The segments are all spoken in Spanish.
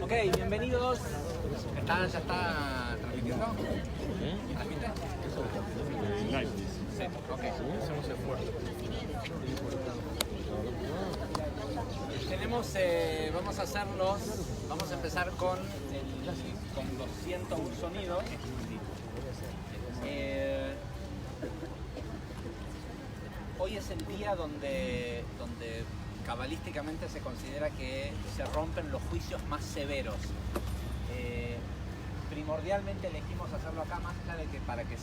Ok, bienvenidos. ¿Ya está transmitiendo? ¿Transmite? Sí, ok. Hacemos esfuerzo. Tenemos, vamos a empezar con los 101 sonidos. Hoy es el día donde cabalísticamente se considera que se rompen los juicios más severos. Primordialmente elegimos hacerlo acá más allá de que para que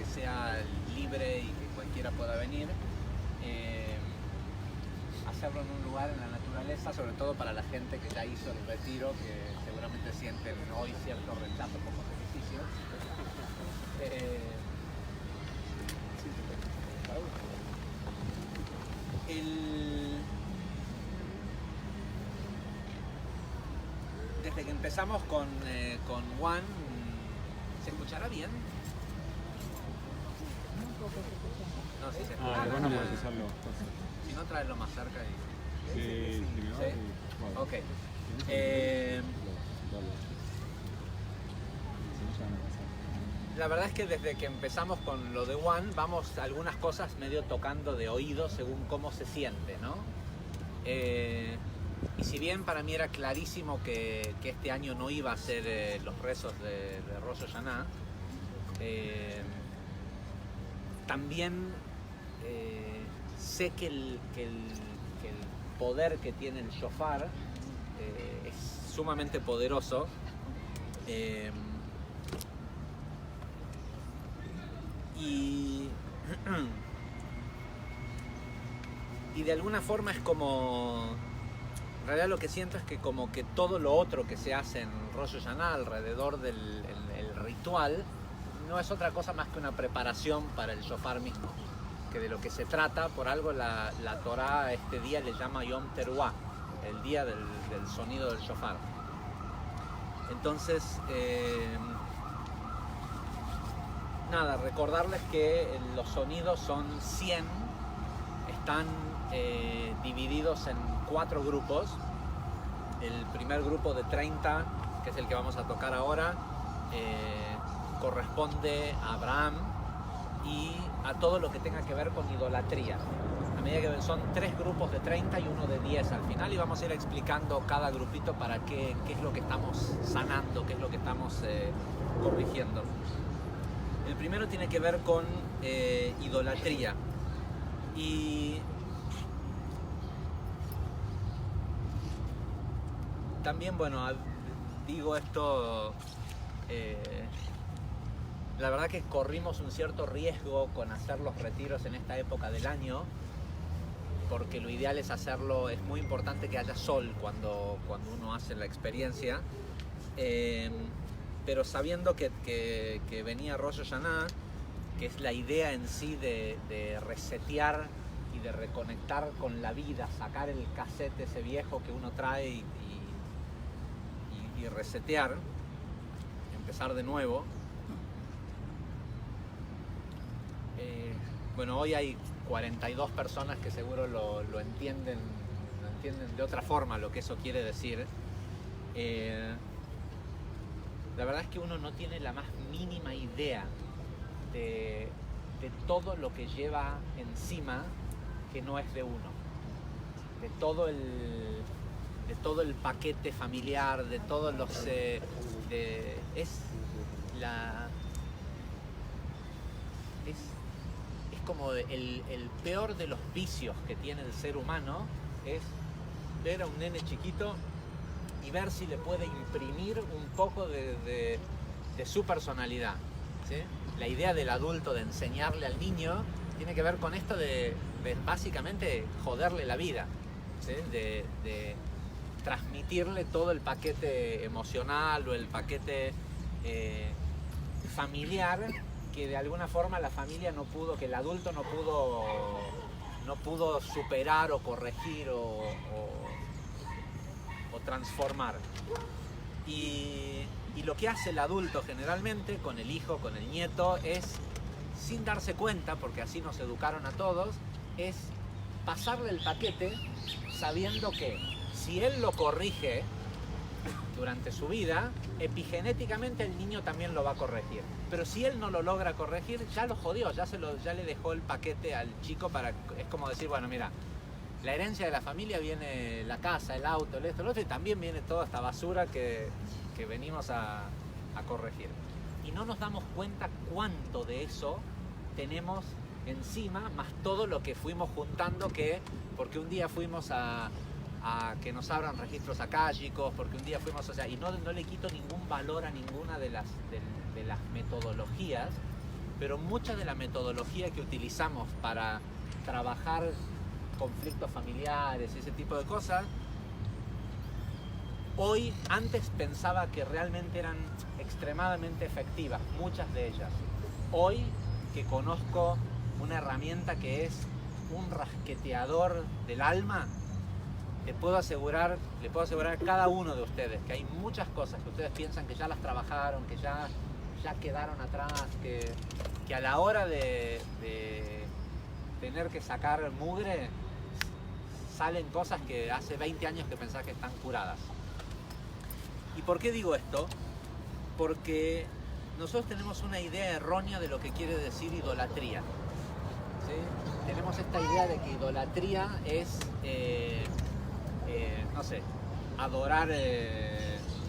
sea libre y que cualquiera pueda venir. Hacerlo en un lugar en la naturaleza, sobre todo para la gente que ya hizo el retiro, que seguramente sienten hoy cierto rechazo por los ejercicios. Desde que empezamos con One, ¿se escuchará bien? No, sí se escucha. Bueno, puedes usarlo. Si no, traerlo más cerca y... Sí. Ok. La verdad es que desde que empezamos con lo de One, vamos algunas cosas medio tocando de oído según cómo se siente, ¿no? Y si bien para mí era clarísimo que este año no iba a ser los rezos de Rosh Hashanah, también sé que el poder que tiene el shofar es sumamente poderoso. Y de alguna forma es como... En realidad lo que siento es que como que todo lo otro que se hace en Rosh Hashanah alrededor del el ritual no es otra cosa más que una preparación para el shofar mismo. Que de lo que se trata, por algo la Torá este día le llama Yom Teruah, el día del sonido del shofar. Entonces, nada, recordarles que los sonidos son 100, están divididos en 4 grupos. El primer grupo de 30, que es el que vamos a tocar ahora, corresponde a Abraham y a todo lo que tenga que ver con idolatría. A medida que son 3 grupos de 30 y uno de 10 al final, y vamos a ir explicando cada grupito para qué es lo que estamos sanando, qué es lo que estamos corrigiendo. El primero tiene que ver con idolatría. Y también, bueno, digo esto, la verdad que corrimos un cierto riesgo con hacer los retiros en esta época del año, porque lo ideal es hacerlo, es muy importante que haya sol cuando uno hace la experiencia, pero sabiendo que venía Rosh Hashanah, que es la idea en sí de resetear y de reconectar con la vida, sacar el cassette ese viejo que uno trae y resetear, empezar de nuevo. Bueno, hoy hay 42 personas que seguro lo entienden de otra forma lo que eso quiere decir. La verdad es que uno no tiene la más mínima idea de todo lo que lleva encima que no es de uno, de todo el paquete familiar, de todos los es como el peor de los vicios que tiene el ser humano, es ver a un nene chiquito y ver si le puede imprimir un poco de su personalidad, ¿sí? La idea del adulto de enseñarle al niño tiene que ver con esto de básicamente joderle la vida, ¿sí? De transmitirle todo el paquete emocional o el paquete familiar que de alguna forma la familia no pudo, que el adulto no pudo superar o corregir o transformar. Y lo que hace el adulto generalmente con el hijo, con el nieto, es, sin darse cuenta, porque así nos educaron a todos, es pasarle el paquete sabiendo que si él lo corrige durante su vida, epigenéticamente el niño también lo va a corregir. Pero si él no lo logra corregir, ya lo jodió, ya le dejó el paquete al chico es como decir, bueno, mira, la herencia de la familia viene la casa, el auto, el esto, el otro, y también viene toda esta basura que venimos a corregir. Y no nos damos cuenta cuánto de eso tenemos encima, más todo lo que fuimos juntando, porque un día fuimos a que nos abran registros acálicos, porque un día fuimos, o sea, y no le quito ningún valor a ninguna de las metodologías, pero mucha de la metodología que utilizamos para trabajar conflictos familiares y ese tipo de cosas, hoy, antes pensaba que realmente eran extremadamente efectivas, muchas de ellas. Hoy que conozco una herramienta que es un rasqueteador del alma, le puedo asegurar a cada uno de ustedes que hay muchas cosas que ustedes piensan que ya las trabajaron, que ya quedaron atrás, que a la hora de tener que sacar mugre, salen cosas que hace 20 años que pensás que están curadas. ¿Y por qué digo esto? Porque nosotros tenemos una idea errónea de lo que quiere decir idolatría. ¿Sí? Tenemos esta idea de que idolatría es, no sé, adorar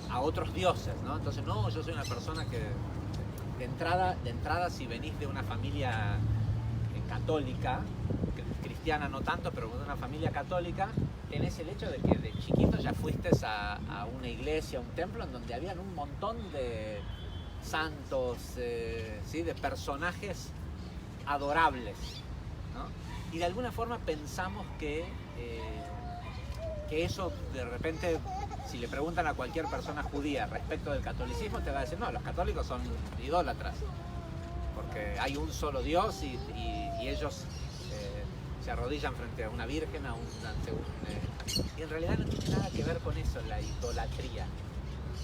a otros dioses, ¿no? Entonces, no, yo soy una persona que de entrada si venís de una familia católica, cristiana no tanto, pero de una familia católica, tenés el hecho de que de chiquito ya fuiste a una iglesia, a un templo en donde habían un montón de santos, ¿sí? De personajes adorables, ¿no? Y de alguna forma pensamos que eso de repente, si le preguntan a cualquier persona judía respecto del catolicismo, te va a decir, no, los católicos son idólatras, porque hay un solo Dios y ellos se arrodillan frente a una virgen, y en realidad no tiene nada que ver con eso, la idolatría.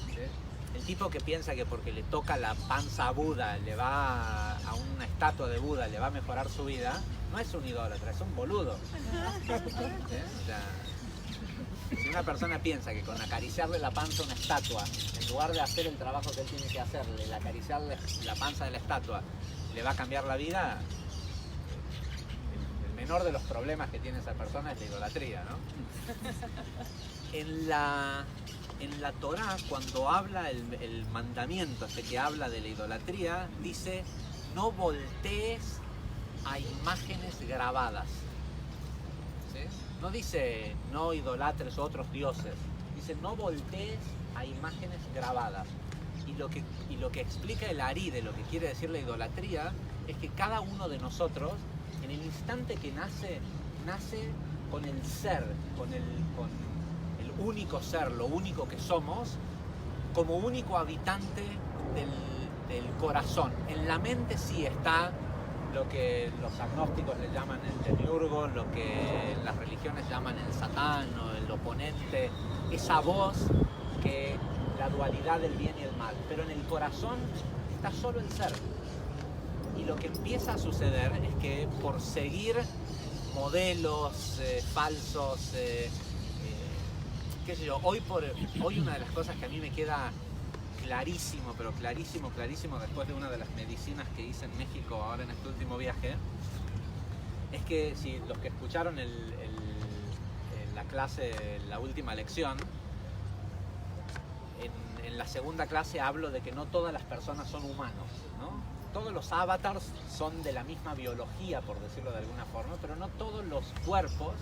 ¿Sí? El tipo que piensa que porque le toca la panza a Buda, le va a una estatua de Buda, le va a mejorar su vida, no es un idólatra, es un boludo. ¿Sí? O sea, si una persona piensa que con acariciarle la panza a una estatua, en lugar de hacer el trabajo que él tiene que hacerle, el acariciarle la panza de la estatua, le va a cambiar la vida, el menor de los problemas que tiene esa persona es la idolatría, ¿no? En la Torá, cuando habla el mandamiento que habla de la idolatría, dice, no voltees a imágenes grabadas. ¿Sí? No dice, no idolatres otros dioses. Dice, no voltees a imágenes grabadas. Y lo que explica el Ari de lo que quiere decir la idolatría es que cada uno de nosotros, en el instante que nace con el ser, con el único ser, lo único que somos, como único habitante del corazón. En la mente sí está lo que los agnósticos le llaman el demiurgo, lo que las religiones llaman el satán o el oponente, esa voz que la dualidad del bien y el mal. Pero en el corazón está solo el ser. Y lo que empieza a suceder es que por seguir modelos falsos, qué sé yo, hoy una de las cosas que a mí me queda clarísimo, pero clarísimo, después de una de las medicinas que hice en México ahora en este último viaje, es que si los que escucharon la clase, la última lección, en la segunda clase hablo de que no todas las personas son humanos, ¿no? Todos los avatars son de la misma biología, por decirlo de alguna forma, pero no todos los cuerpos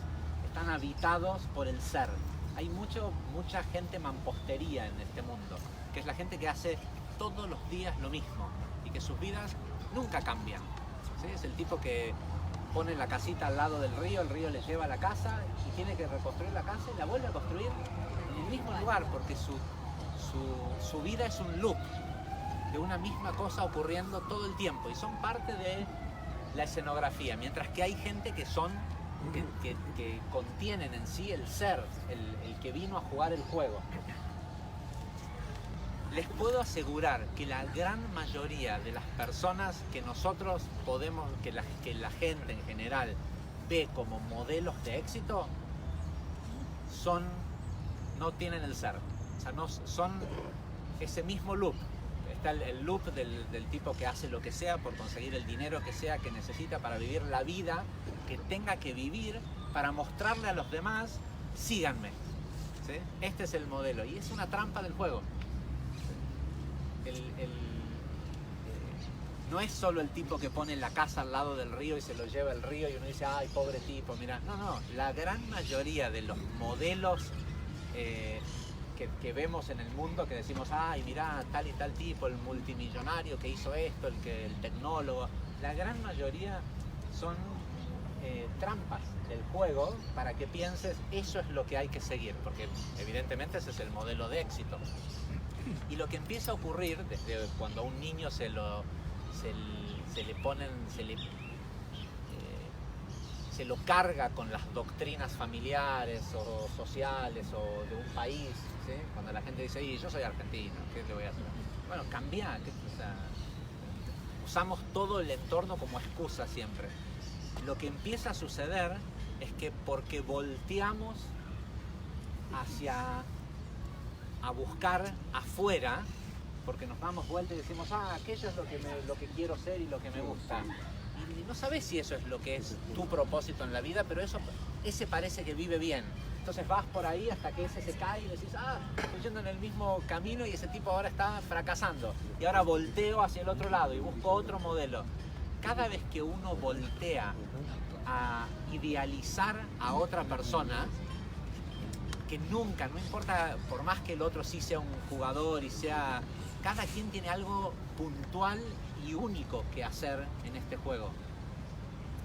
están habitados por el ser. Hay mucha gente mampostería en este mundo, que es la gente que hace todos los días lo mismo y que sus vidas nunca cambian. ¿Sí? Es el tipo que pone la casita al lado del río, el río le lleva a la casa y tiene que reconstruir la casa y la vuelve a construir en el mismo lugar, porque su vida es un loop de una misma cosa ocurriendo todo el tiempo y son parte de la escenografía, mientras que hay gente que contienen en sí el ser, el que vino a jugar el juego. Les puedo asegurar que la gran mayoría de las personas que nosotros que la gente en general ve como modelos de éxito, no tienen el ser. O sea, no son ese mismo loop. Está el loop del tipo que hace lo que sea por conseguir el dinero que sea que necesita para vivir la vida que tenga que vivir para mostrarle a los demás, síganme. ¿Sí? Este es el modelo y es una trampa del juego. No es solo el tipo que pone la casa al lado del río y se lo lleva el río y uno dice, ay, pobre tipo, mira. No, la gran mayoría de los modelos que vemos en el mundo, que decimos, ay, mira, tal y tal tipo, el multimillonario que hizo esto, el tecnólogo, la gran mayoría son trampas del juego para que pienses, eso es lo que hay que seguir, porque evidentemente ese es el modelo de éxito. Y lo que empieza a ocurrir desde cuando a un niño se lo carga con las doctrinas familiares o sociales o de un país, ¿sí? Cuando la gente dice, yo soy argentino, ¿qué le voy a hacer? Bueno, cambia, o sea, usamos todo el entorno como excusa siempre. Lo que empieza a suceder es que porque volteamos a buscar afuera, porque nos damos vuelta y decimos, aquello es lo que quiero ser y lo que me gusta. Y no sabes si eso es lo que es tu propósito en la vida, pero ese parece que vive bien. Entonces vas por ahí hasta que ese se cae y decís, estoy yendo en el mismo camino y ese tipo ahora está fracasando. Y ahora volteo hacia el otro lado y busco otro modelo. Cada vez que uno voltea a idealizar a otra persona, que nunca, no importa, por más que el otro sí sea un jugador y sea... Cada quien tiene algo puntual y único que hacer en este juego,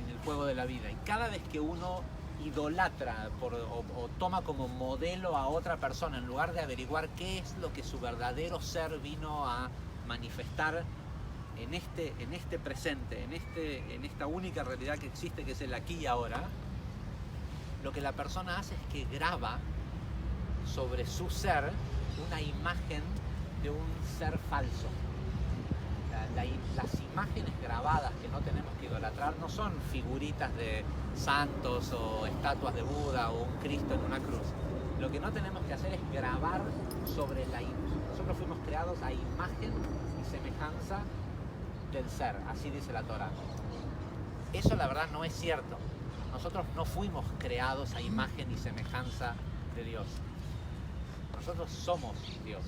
en el juego de la vida. Y cada vez que uno idolatra o toma como modelo a otra persona, en lugar de averiguar qué es lo que su verdadero ser vino a manifestar en este presente, en esta única realidad que existe, que es el aquí y ahora, lo que la persona hace es que graba sobre su ser una imagen de un ser falso. Las imágenes grabadas que no tenemos que idolatrar no son figuritas de santos o estatuas de Buda o un Cristo en una cruz. Lo que no tenemos que hacer es grabar sobre nosotros fuimos creados a imagen y semejanza del ser, así dice la Torá. Eso la verdad no es cierto. Nosotros no fuimos creados a imagen y semejanza de Dios. Nosotros somos Dios.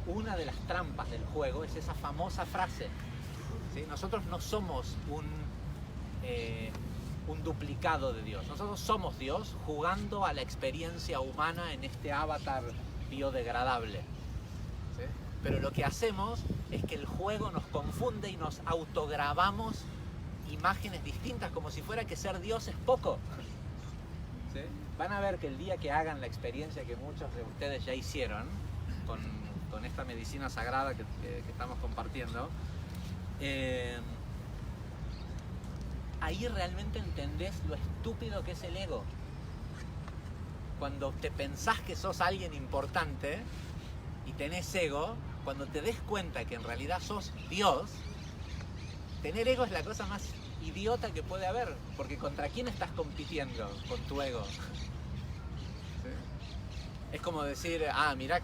Una de las trampas del juego es esa famosa frase, ¿sí? Nosotros no somos un duplicado de Dios. Nosotros somos Dios jugando a la experiencia humana en este avatar biodegradable, ¿sí? Pero lo que hacemos es que el juego nos confunde y nos autograbamos imágenes distintas como si fuera que ser Dios es poco, ¿sí? Van a ver que el día que hagan la experiencia que muchos de ustedes ya hicieron con esta medicina sagrada que estamos compartiendo, ahí realmente entendés lo estúpido que es el ego. Cuando te pensás que sos alguien importante y tenés ego, cuando te des cuenta que en realidad sos Dios, tener ego es la cosa más idiota que puede haber, porque ¿contra quién estás compitiendo con tu ego? ¿Sí? Es como decir, mirá,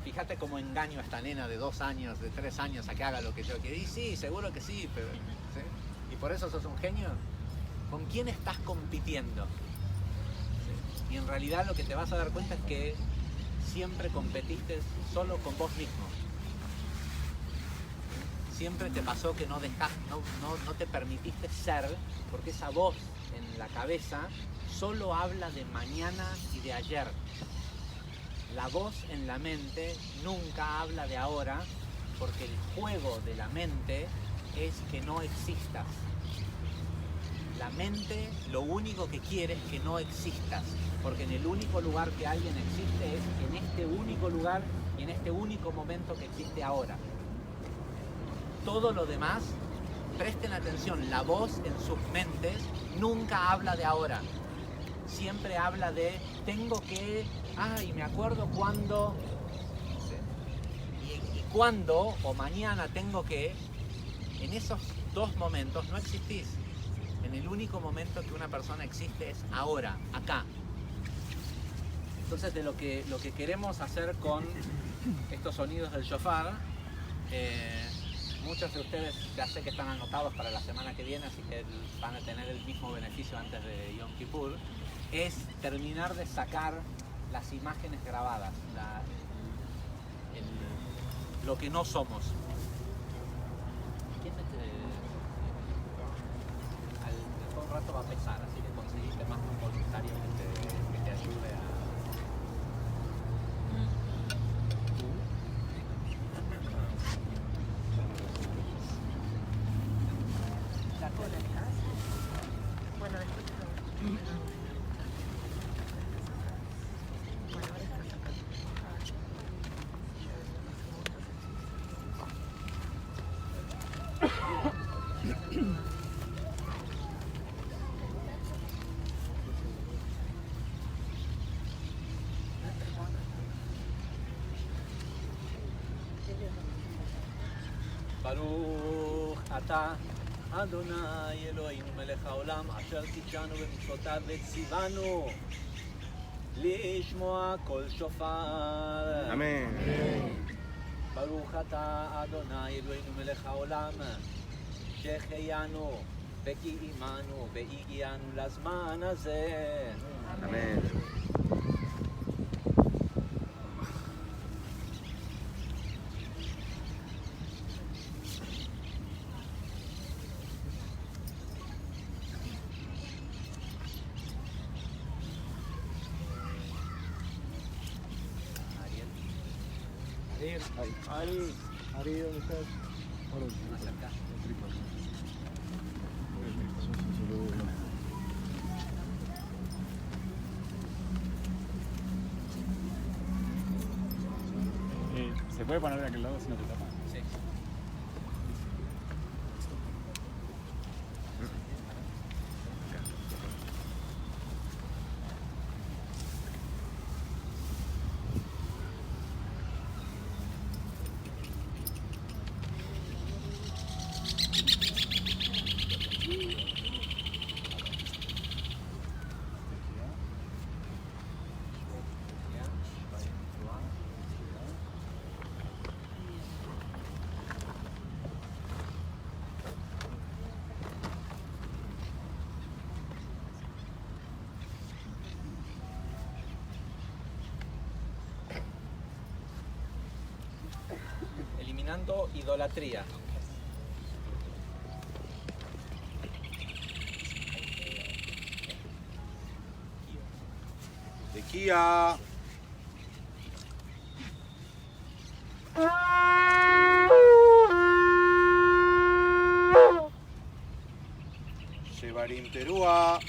fíjate cómo engaño a esta nena de 2 años, de 3 años a que haga lo que yo quiero. Y sí, seguro que sí, pero ¿sí? ¿Y por eso sos un genio? ¿Con quién estás compitiendo? ¿Sí? Y en realidad lo que te vas a dar cuenta es que siempre competiste solo con vos mismo. Siempre te pasó que no te permitiste ser, porque esa voz en la cabeza solo habla de mañana y de ayer. La voz en la mente nunca habla de ahora, porque el juego de la mente es que no existas. La mente lo único que quiere es que no existas, porque en el único lugar que alguien existe es en este único lugar y en este único momento que existe ahora. Todo lo demás, presten atención, la voz en sus mentes nunca habla de ahora. Siempre habla de, tengo que, y me acuerdo cuando, y cuando, o mañana tengo que, en esos 2 momentos no existís. En el único momento que una persona existe es ahora, acá. Entonces lo que queremos hacer con estos sonidos del shofar, muchos de ustedes ya sé que están anotados para la semana que viene, así que van a tener el mismo beneficio antes de Yom Kippur, es terminar de sacar las imágenes grabadas, lo que no somos. ¿Quién después un rato va a pesar, así que conseguiste más un voluntario que te ayude a... Bueno, después te lo... ברוך אתה אדוני אלוהינו מלך העולם אשר קידשנו במצוותיו וציוונו לשמוע קול שופר. אמן. ברוך אתה אדוני אלוהינו מלך העולם שהחיינו וקיימנו והגיענו לזמן הזה. אמן. Ari, ¿dónde estás? Más acá. ¿Se puede poner de aquel lado si no te tapa? Sí. Eliminando idolatría. Tequía. Shevarim Terúa.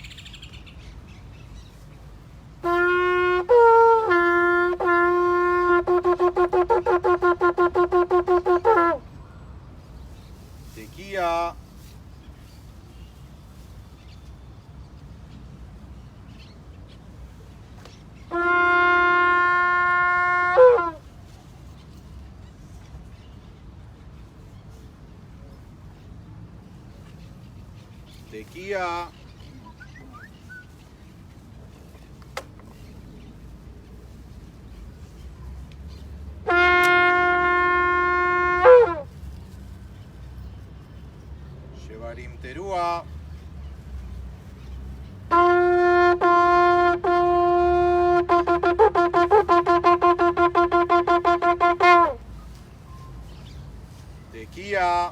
Tequía. Tequía. Shevarim Terúa. Tequía.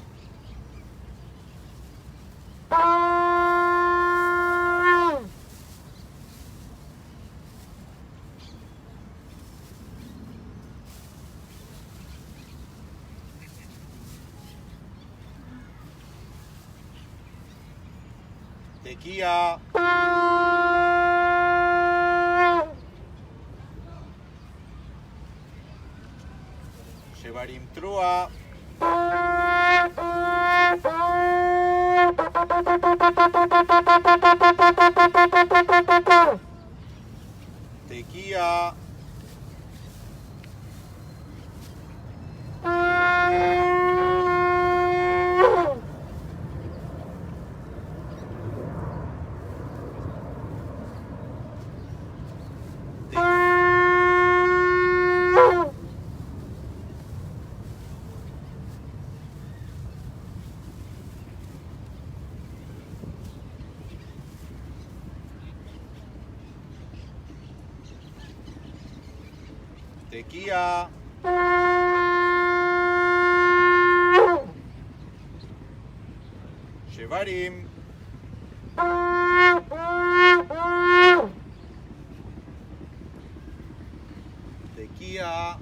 Tequía. Shevarim Trua. Tequía. Tequía. Tequía. Shevarim. Tequía.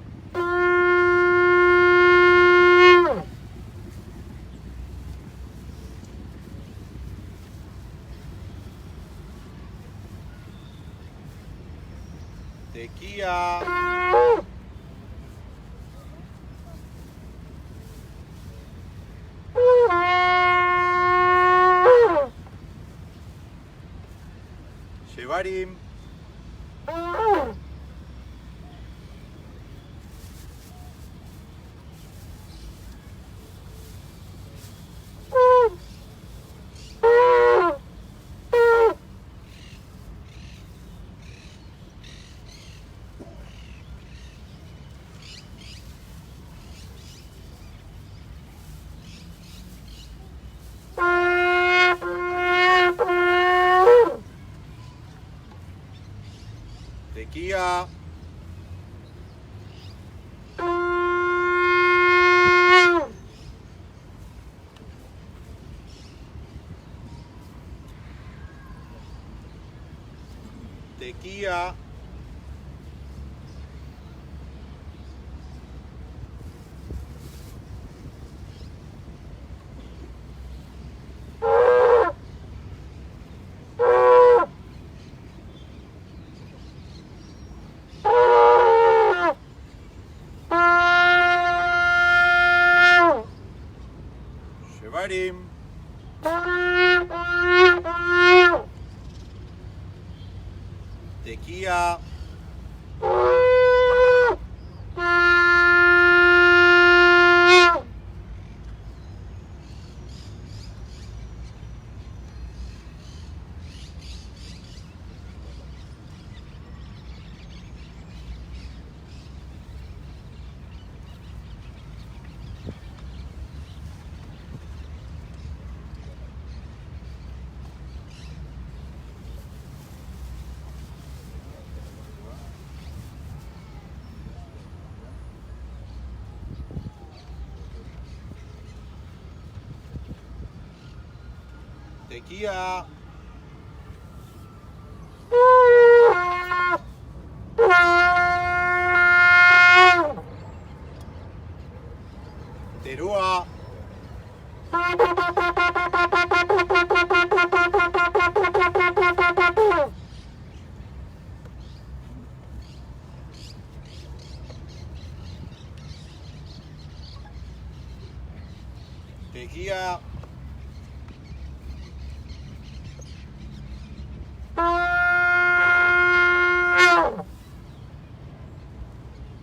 Tequía. Shevarim. Tequía. Tequía. Shevarim. Tequía. Tequía. Terúa. Tequía.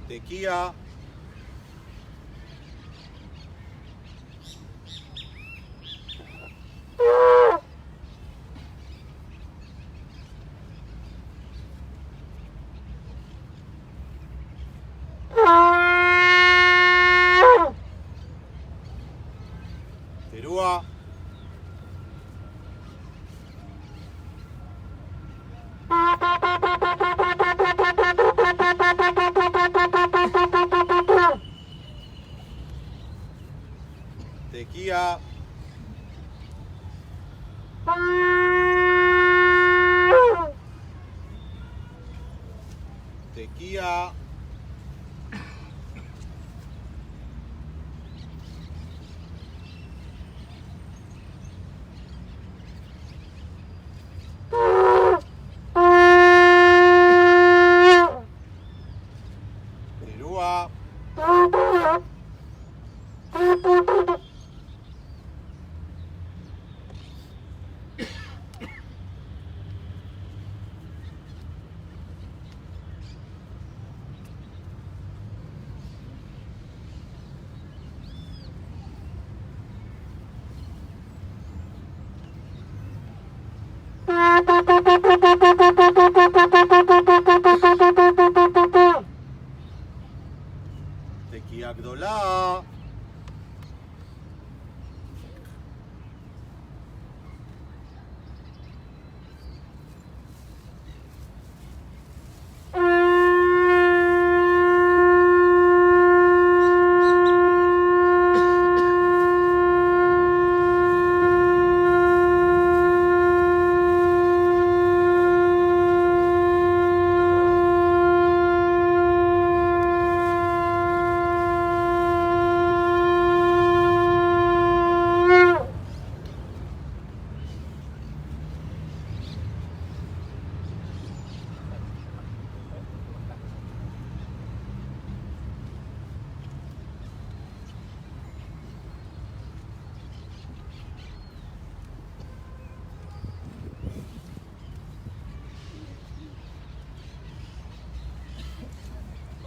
Tequía. Terúa. Tequía. Tequía. Terúa.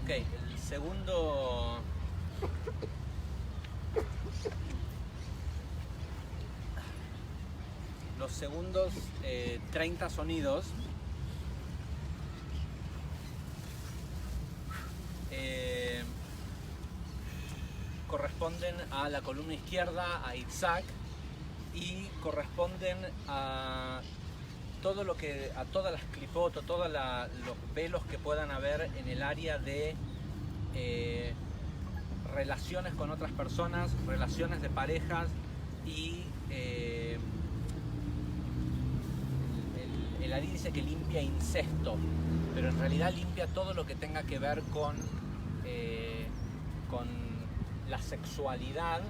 Ok, el segundo... Los segundos 30 sonidos corresponden a la columna izquierda, a Itzhak, y corresponden a todo lo que, a todas las clipot, o todos los velos que puedan haber en el área de relaciones con otras personas, relaciones de parejas y el Ari dice que limpia incesto, pero en realidad limpia todo lo que tenga que ver con la sexualidad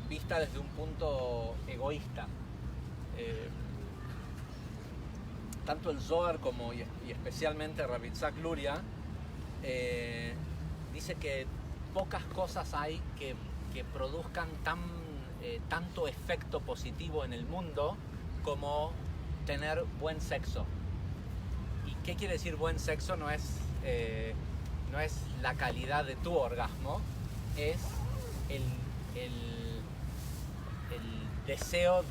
vista desde un punto egoísta. Tanto el Zohar como y especialmente Rabbi Itzhak Luria dice que pocas cosas hay que produzcan tanto efecto positivo en el mundo como tener buen sexo. ¿Y qué quiere decir buen sexo? No es la calidad de tu orgasmo, es el deseo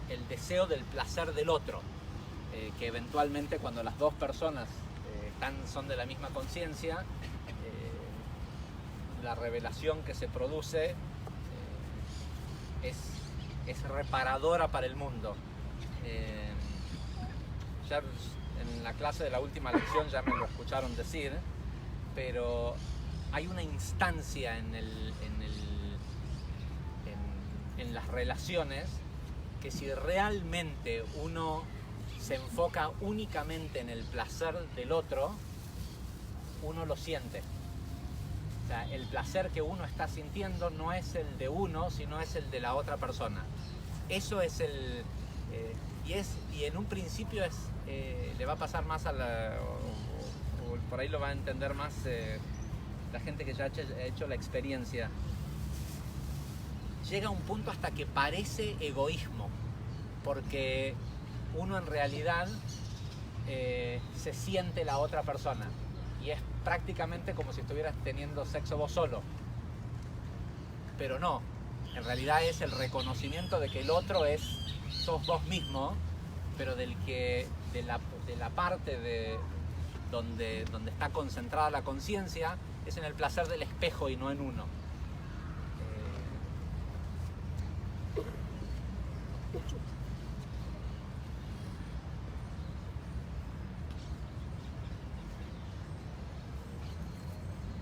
el deseo del placer del otro, que eventualmente cuando las dos personas son de la misma conciencia, la revelación que se produce es reparadora para el mundo. Ya en la clase de la última lección ya me lo escucharon decir, pero hay una instancia en las relaciones que si realmente uno se enfoca únicamente en el placer del otro, uno lo siente. O sea, el placer que uno está sintiendo no es el de uno, sino es el de la otra persona. Eso es y en un principio le va a pasar más a o por ahí lo va a entender más la gente que ya ha hecho la experiencia. Llega a un punto hasta que parece egoísmo, porque uno en realidad se siente la otra persona y es prácticamente como si estuvieras teniendo sexo vos solo, pero no, en realidad es el reconocimiento de que el otro sos vos mismo, pero de la parte donde está concentrada la conciencia es en el placer del espejo y no en uno.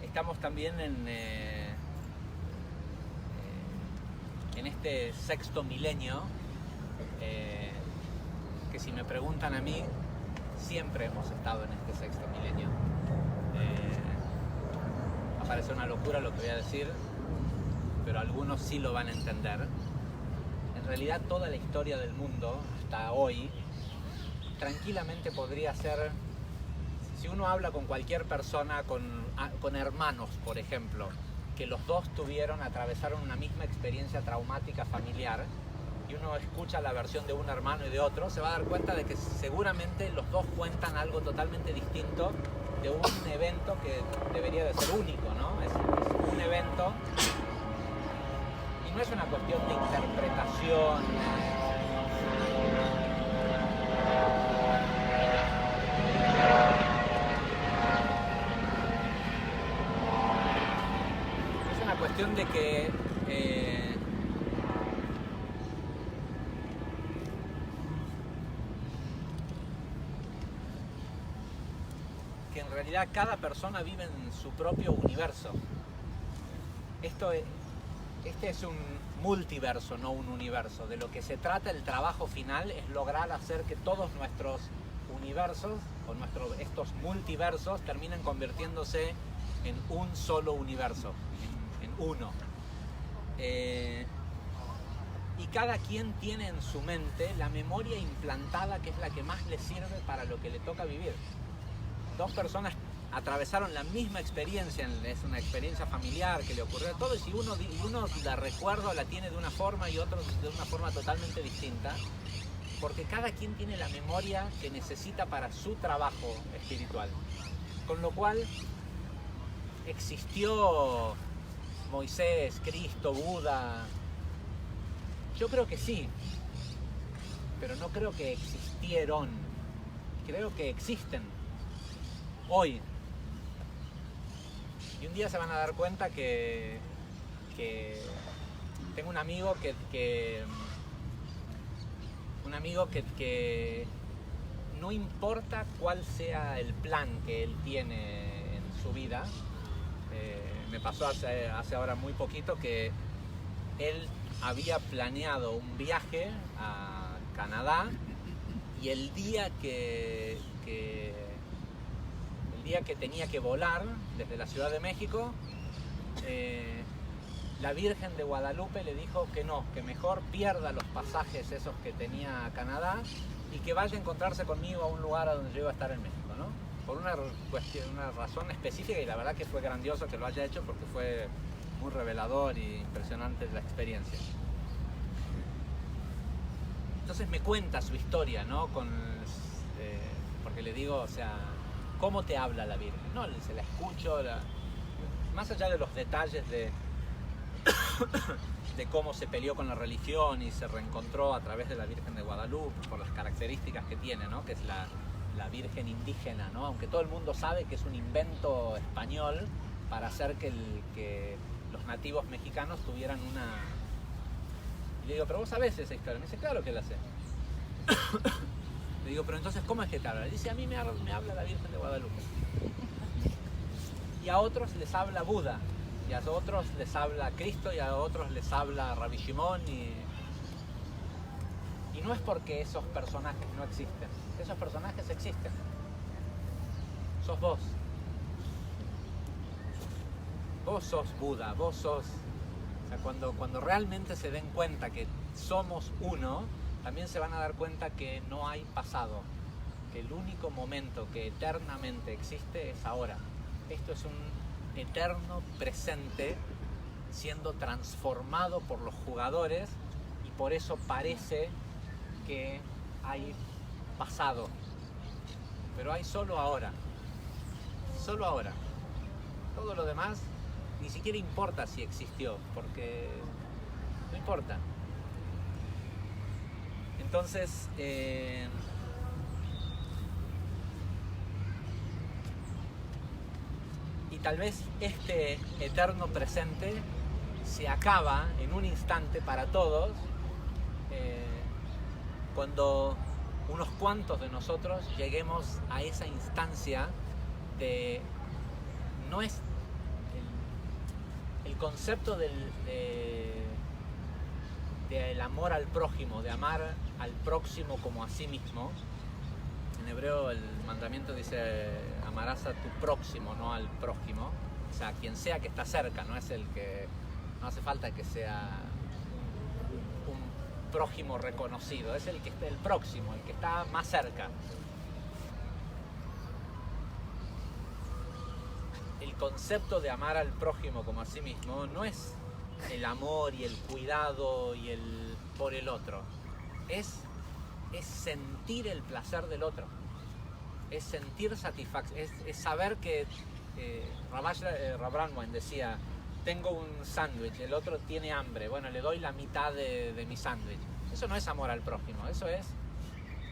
Estamos también en este sexto milenio, que si me preguntan a mí, siempre hemos estado en este sexto milenio. Va a parecer una locura lo que voy a decir, pero algunos sí lo van a entender. En realidad toda la historia del mundo hasta hoy tranquilamente podría ser, si uno habla con cualquier persona, con hermanos por ejemplo, que los dos atravesaron una misma experiencia traumática familiar, y uno escucha la versión de un hermano y de otro, se va a dar cuenta de que seguramente los dos cuentan algo totalmente distinto de un evento que debería de ser único, ¿no? Es un evento y no es una cuestión de interpretación. Es una cuestión de que en realidad cada persona vive en su propio universo. Este es un multiverso, no un universo. De lo que se trata el trabajo final es lograr hacer que todos nuestros universos, o estos multiversos, terminen convirtiéndose en un solo universo, en uno. Y cada quien tiene en su mente la memoria implantada que es la que más le sirve para lo que le toca vivir. Dos personas atravesaron la misma experiencia, es una experiencia familiar que le ocurrió a todos, y uno la recuerda o la tiene de una forma y otro de una forma totalmente distinta. porque cada quien tiene la memoria que necesita para su trabajo espiritual. Con lo cual, existió Moisés, Cristo, Buda. Yo creo que sí, pero no creo que existieron. Creo que existen hoy. Y un día se van a dar cuenta que tengo un amigo que no importa cuál sea el plan que él tiene en su vida. Me pasó hace ahora muy poquito que él había planeado un viaje a Canadá y el día que tenía que volar desde la Ciudad de México, la Virgen de Guadalupe le dijo que no, que mejor pierda los pasajes esos que tenía a Canadá y que vaya a encontrarse conmigo a un lugar a donde yo iba a estar en México, ¿no? Por una razón específica, y la verdad que fue grandioso que lo haya hecho porque fue muy revelador y impresionante la experiencia. Entonces me cuenta su historia, ¿no? Porque le digo, o sea, ¿cómo te habla la Virgen? No, se la escucho, más allá de los detalles de cómo se peleó con la religión y se reencontró a través de la Virgen de Guadalupe, por las características que tiene, ¿no? Que es la Virgen indígena, ¿no? Aunque todo el mundo sabe que es un invento español para hacer que los nativos mexicanos tuvieran una... Y le digo, pero vos sabés esa historia. Me dice, claro que la sé. Le digo, pero entonces, ¿cómo es que te habla? Le dice, a mí me habla la Virgen de Guadalupe. Y a otros les habla Buda, y a otros les habla Cristo, y a otros les habla Rabbi Shimon, y no es porque esos personajes no existen. Esos personajes existen. Sos vos. Vos sos Buda, vos sos... O sea, cuando realmente se den cuenta que somos uno, también se van a dar cuenta que no hay pasado. Que el único momento que eternamente existe es ahora. Esto es un eterno presente siendo transformado por los jugadores, y por eso parece que hay pasado, pero hay solo ahora, solo ahora. Todo lo demás ni siquiera importa si existió, porque no importa. Entonces, y tal vez este eterno presente se acaba en un instante para todos, cuando unos cuantos de nosotros lleguemos a esa instancia de... No es el concepto del amor al prójimo, de amar al próximo como a sí mismo. En hebreo el mandamiento dice, amarás a tu próximo, no al prójimo. O sea, quien sea que está cerca, no es el que... No hace falta que sea un prójimo reconocido, es el próximo, el que está más cerca. El concepto de amar al prójimo como a sí mismo no es el amor y el cuidado y el por el otro. Es sentir el placer del otro. Es sentir satisfacción. Es saber que Rav Brandwein decía, tengo un sándwich, el otro tiene hambre, bueno, le doy la mitad de mi sándwich. Eso no es amor al prójimo, eso es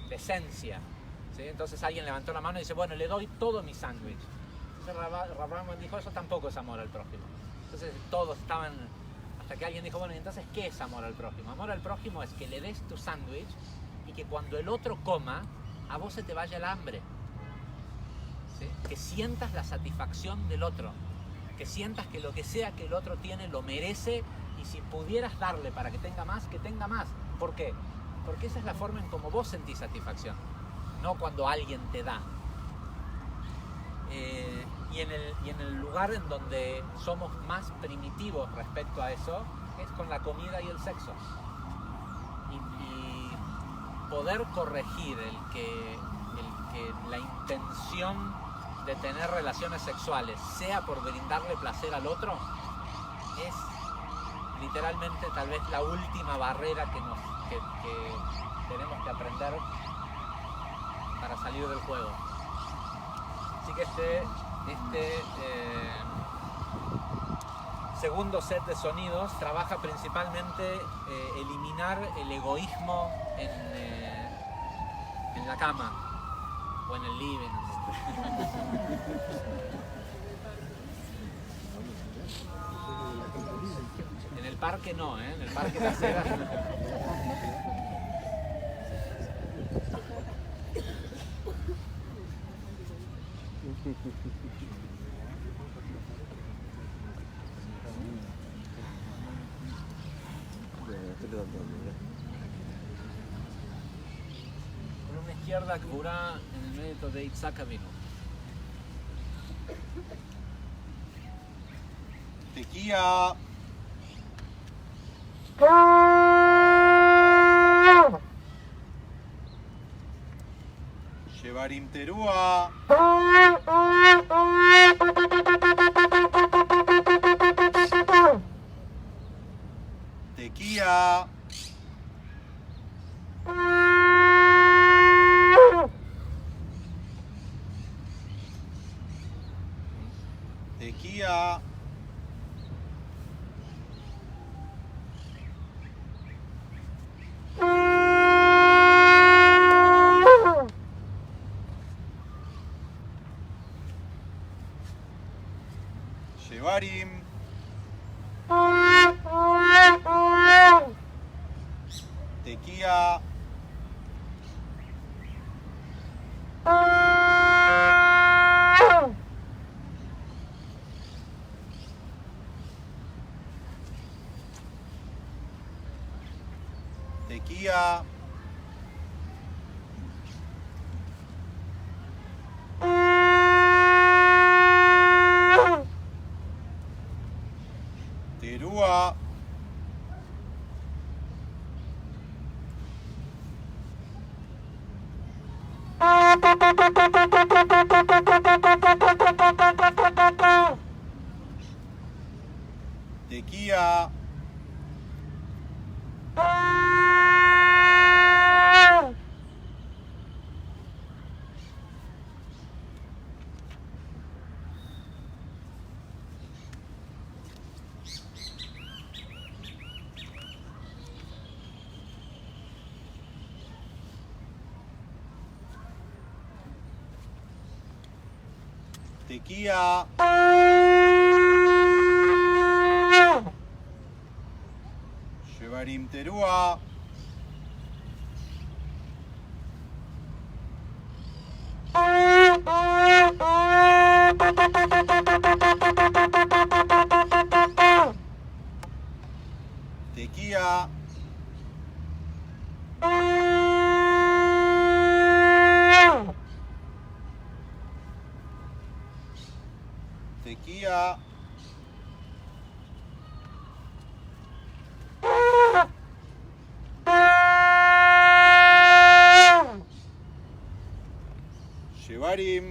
decencia, ¿sí? Entonces alguien levantó la mano y dice, bueno, le doy todo mi sándwich. Entonces Rav Brandwein dijo, eso tampoco es amor al prójimo. Entonces todos estaban, hasta que alguien dijo, bueno, entonces ¿qué es amor al prójimo? Amor al prójimo es que le des tu sándwich y que cuando el otro coma, a vos se te vaya el hambre, ¿sí? Que sientas la satisfacción del otro, que sientas que lo que sea que el otro tiene lo merece, y si pudieras darle para que tenga más, que tenga más. ¿Por qué? Porque esa es la forma en cómo vos sentís satisfacción, no cuando alguien te da. Y en el lugar en donde somos más primitivos respecto a eso es con la comida y el sexo. Y poder corregir el que la intención de tener relaciones sexuales sea por brindarle placer al otro, es literalmente tal vez la última barrera tenemos que aprender para salir del juego. Así que este segundo set de sonidos trabaja principalmente eliminar el egoísmo en la cama o en el living. En el parque no, en el parque de aceras. Con una izquierda Gvura en el mérito de Itzhak Avinu. Tequía. Shevarim Terúa. Tequía. Tequía. Shevarim. Tequía. Tequía. Terúa. Tequía. Tequía. Shevarim Terúa. Tequía. Tequía. Shevarim.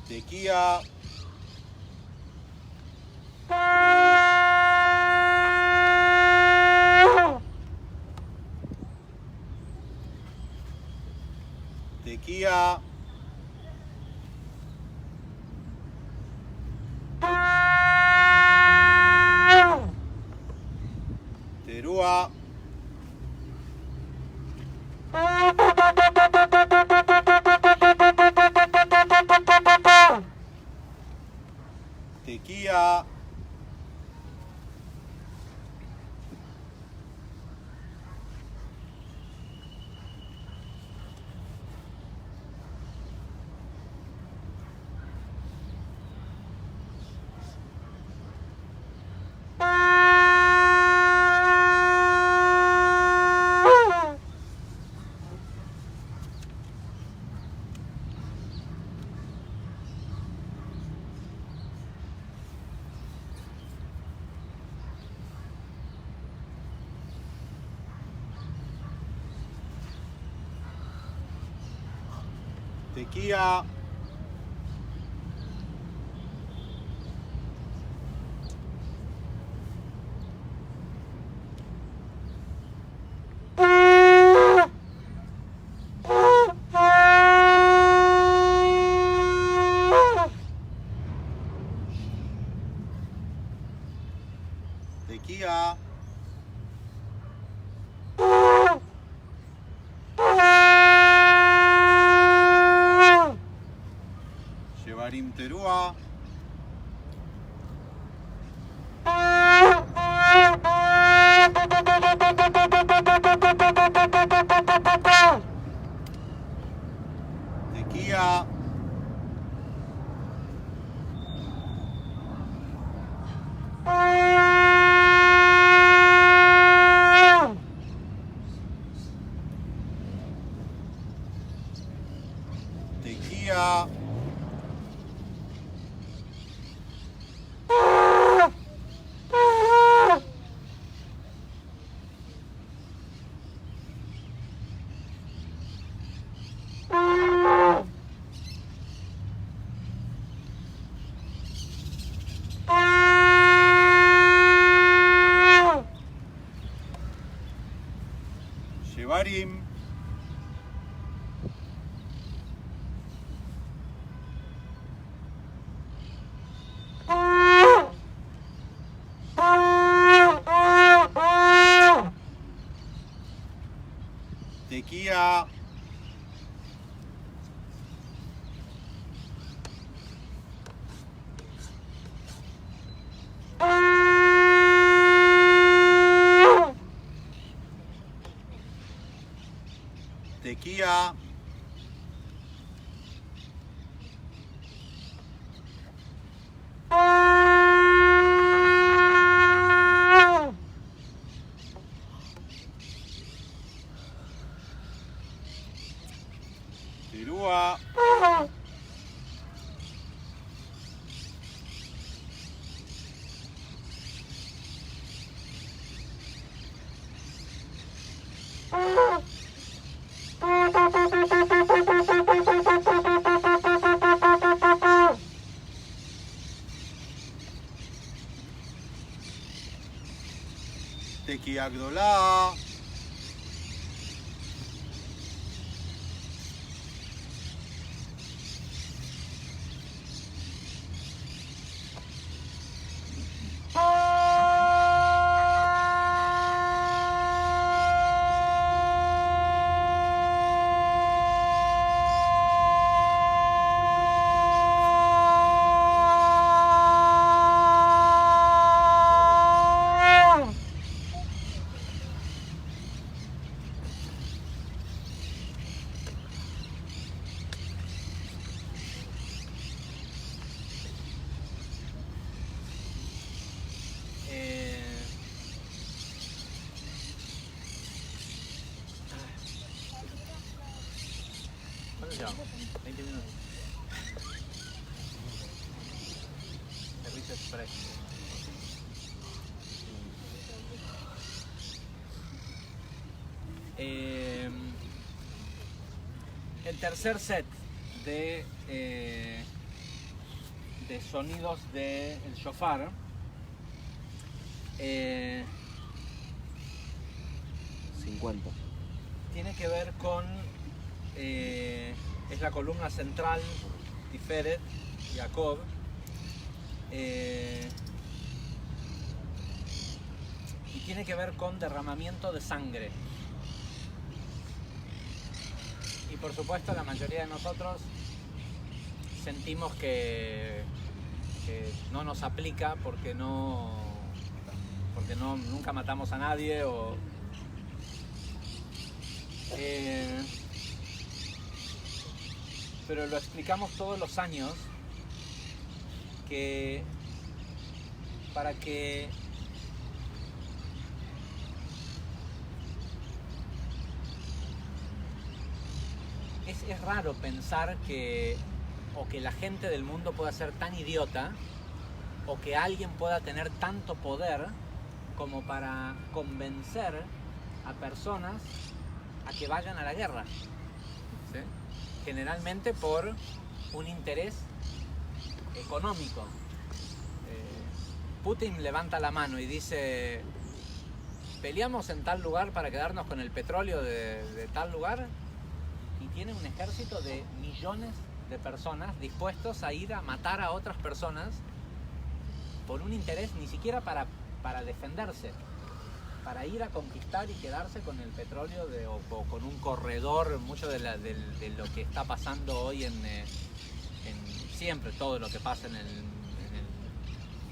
Tequía. Tequía. Terúa. Tequía. Tequía. Tequía. Shevarim Terúa. Tequía. Tequía. Shevarim. Tequía. Tequía. Terúa. Tequía Gdolá. ¿Cuánto llevamos? 20 minutos. Servicio express. El tercer set de sonidos del shofar eh, 50. tiene que ver con es la columna central Tiferet, Jacob, y tiene que ver con derramamiento de sangre. Y por supuesto la mayoría de nosotros sentimos que no nos aplica porque nunca matamos a nadie pero lo explicamos todos los años que para que es raro pensar que la gente del mundo pueda ser tan idiota o que alguien pueda tener tanto poder como para convencer a personas a que vayan a la guerra, ¿sí? Generalmente por un interés económico. Putin levanta la mano y dice: peleamos en tal lugar para quedarnos con el petróleo de tal lugar, y tiene un ejército de millones de personas dispuestos a ir a matar a otras personas por un interés ni siquiera para para defenderse, para ir a conquistar y quedarse con el petróleo o con un corredor. Mucho de lo que está pasando hoy siempre todo lo que pasa en el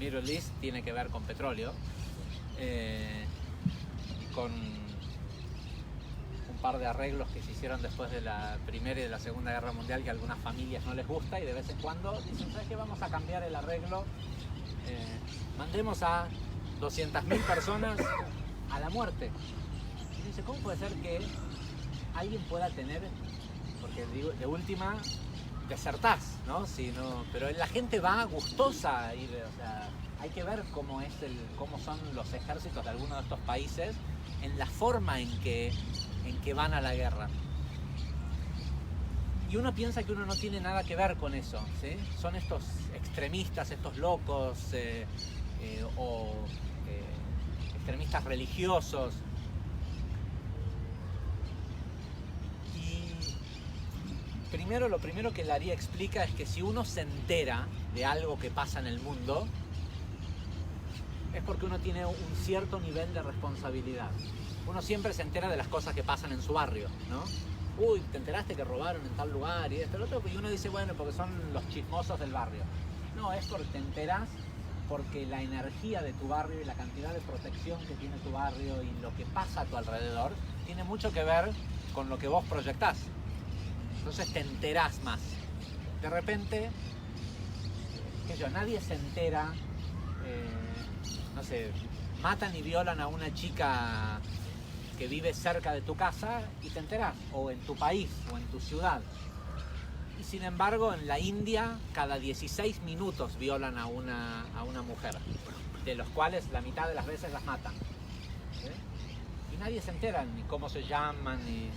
Middle East tiene que ver con petróleo, y con un par de arreglos que se hicieron después de la Primera y de la Segunda Guerra Mundial que a algunas familias no les gusta, y de vez en cuando dicen, ¿sabes qué? Vamos a cambiar el arreglo, mandemos a 200.000 personas a la muerte. Y dice, ¿cómo puede ser que alguien pueda tener, porque digo, de última desertás, ¿no? Si no, pero la gente va gustosa a ir, o sea, hay que ver cómo son los ejércitos de algunos de estos países en la forma en que van a la guerra. Y uno piensa que uno no tiene nada que ver con eso, ¿sí? Son estos extremistas, estos locos, o extremistas religiosos. Lo primero que Laría explica es que si uno se entera de algo que pasa en el mundo, es porque uno tiene un cierto nivel de responsabilidad. Uno siempre se entera de las cosas que pasan en su barrio, ¿no? Uy, ¿te enteraste que robaron en tal lugar y esto y lo otro? Y uno dice, bueno, porque son los chismosos del barrio. No, es porque te enteras porque la energía de tu barrio y la cantidad de protección que tiene tu barrio y lo que pasa a tu alrededor tiene mucho que ver con lo que vos proyectás. Entonces te enterás más. De repente, nadie se entera, no sé, matan y violan a una chica que vive cerca de tu casa y te enterás, o en tu país, o en tu ciudad. Y sin embargo, en la India, cada 16 minutos violan a una mujer, de los cuales la mitad de las veces las matan. ¿Sí? Y nadie se entera ni cómo se llaman, ni...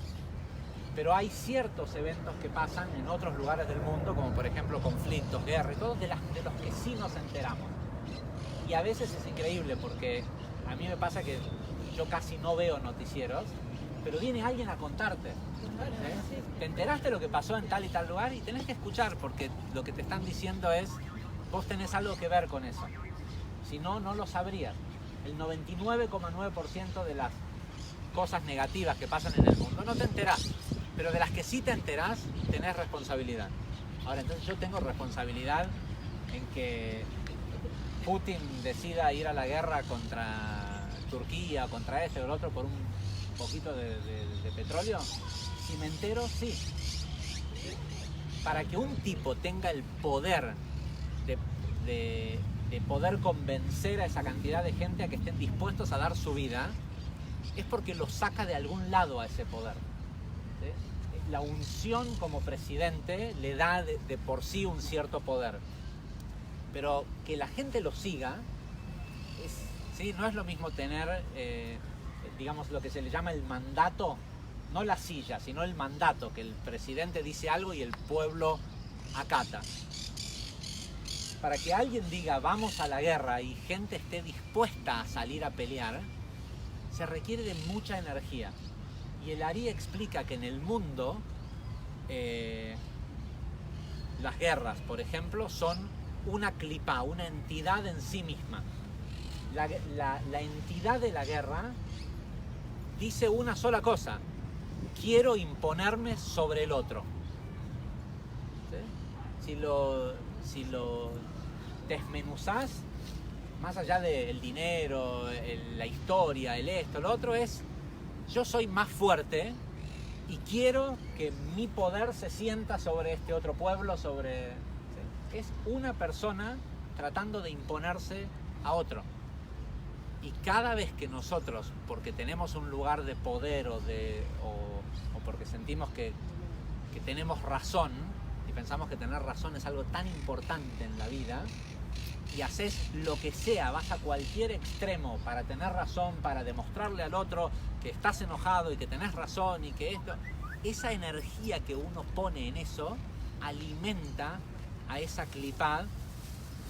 Pero hay ciertos eventos que pasan en otros lugares del mundo, como por ejemplo conflictos, guerras, y todos de los que sí nos enteramos. Y a veces es increíble porque a mí me pasa que yo casi no veo noticieros, pero viene alguien a contarte. ¿Te enteraste de lo que pasó en tal y tal lugar? Y tenés que escuchar, porque lo que te están diciendo es, vos tenés algo que ver con eso. Si no, no lo sabrías. El 99,9% de las cosas negativas que pasan en el mundo no te enterás. Pero de las que sí te enterás, tenés responsabilidad. Ahora, entonces yo tengo responsabilidad en que Putin decida ir a la guerra contra Turquía, contra este o el otro, por un poquito de petróleo. Si me entero, sí. Para que un tipo tenga el poder de poder convencer a esa cantidad de gente a que estén dispuestos a dar su vida, es porque lo saca de algún lado a ese poder. ¿Sí? La unción como presidente le da de por sí un cierto poder, pero que la gente lo siga, ¿sí? No es lo mismo tener, digamos, lo que se le llama el mandato, no la silla, sino el mandato, que el presidente dice algo y el pueblo acata. Para que alguien diga vamos a la guerra y gente esté dispuesta a salir a pelear, se requiere de mucha energía. Y el Ari explica que en el mundo las guerras, por ejemplo, son una clipa, una entidad en sí misma. La entidad de la guerra dice una sola cosa: quiero imponerme sobre el otro. ¿Sí? Si lo desmenuzás, más allá del dinero, la historia, el esto, lo otro es: yo soy más fuerte y quiero que mi poder se sienta sobre este otro pueblo, sobre... ¿sí? Es una persona tratando de imponerse a otro. Y cada vez que nosotros, porque tenemos un lugar de poder o porque sentimos que tenemos razón, y pensamos que tener razón es algo tan importante en la vida, y haces lo que sea, vas a cualquier extremo para tener razón, para demostrarle al otro que estás enojado y que tenés razón y que esto... Esa energía que uno pone en eso alimenta a esa clipad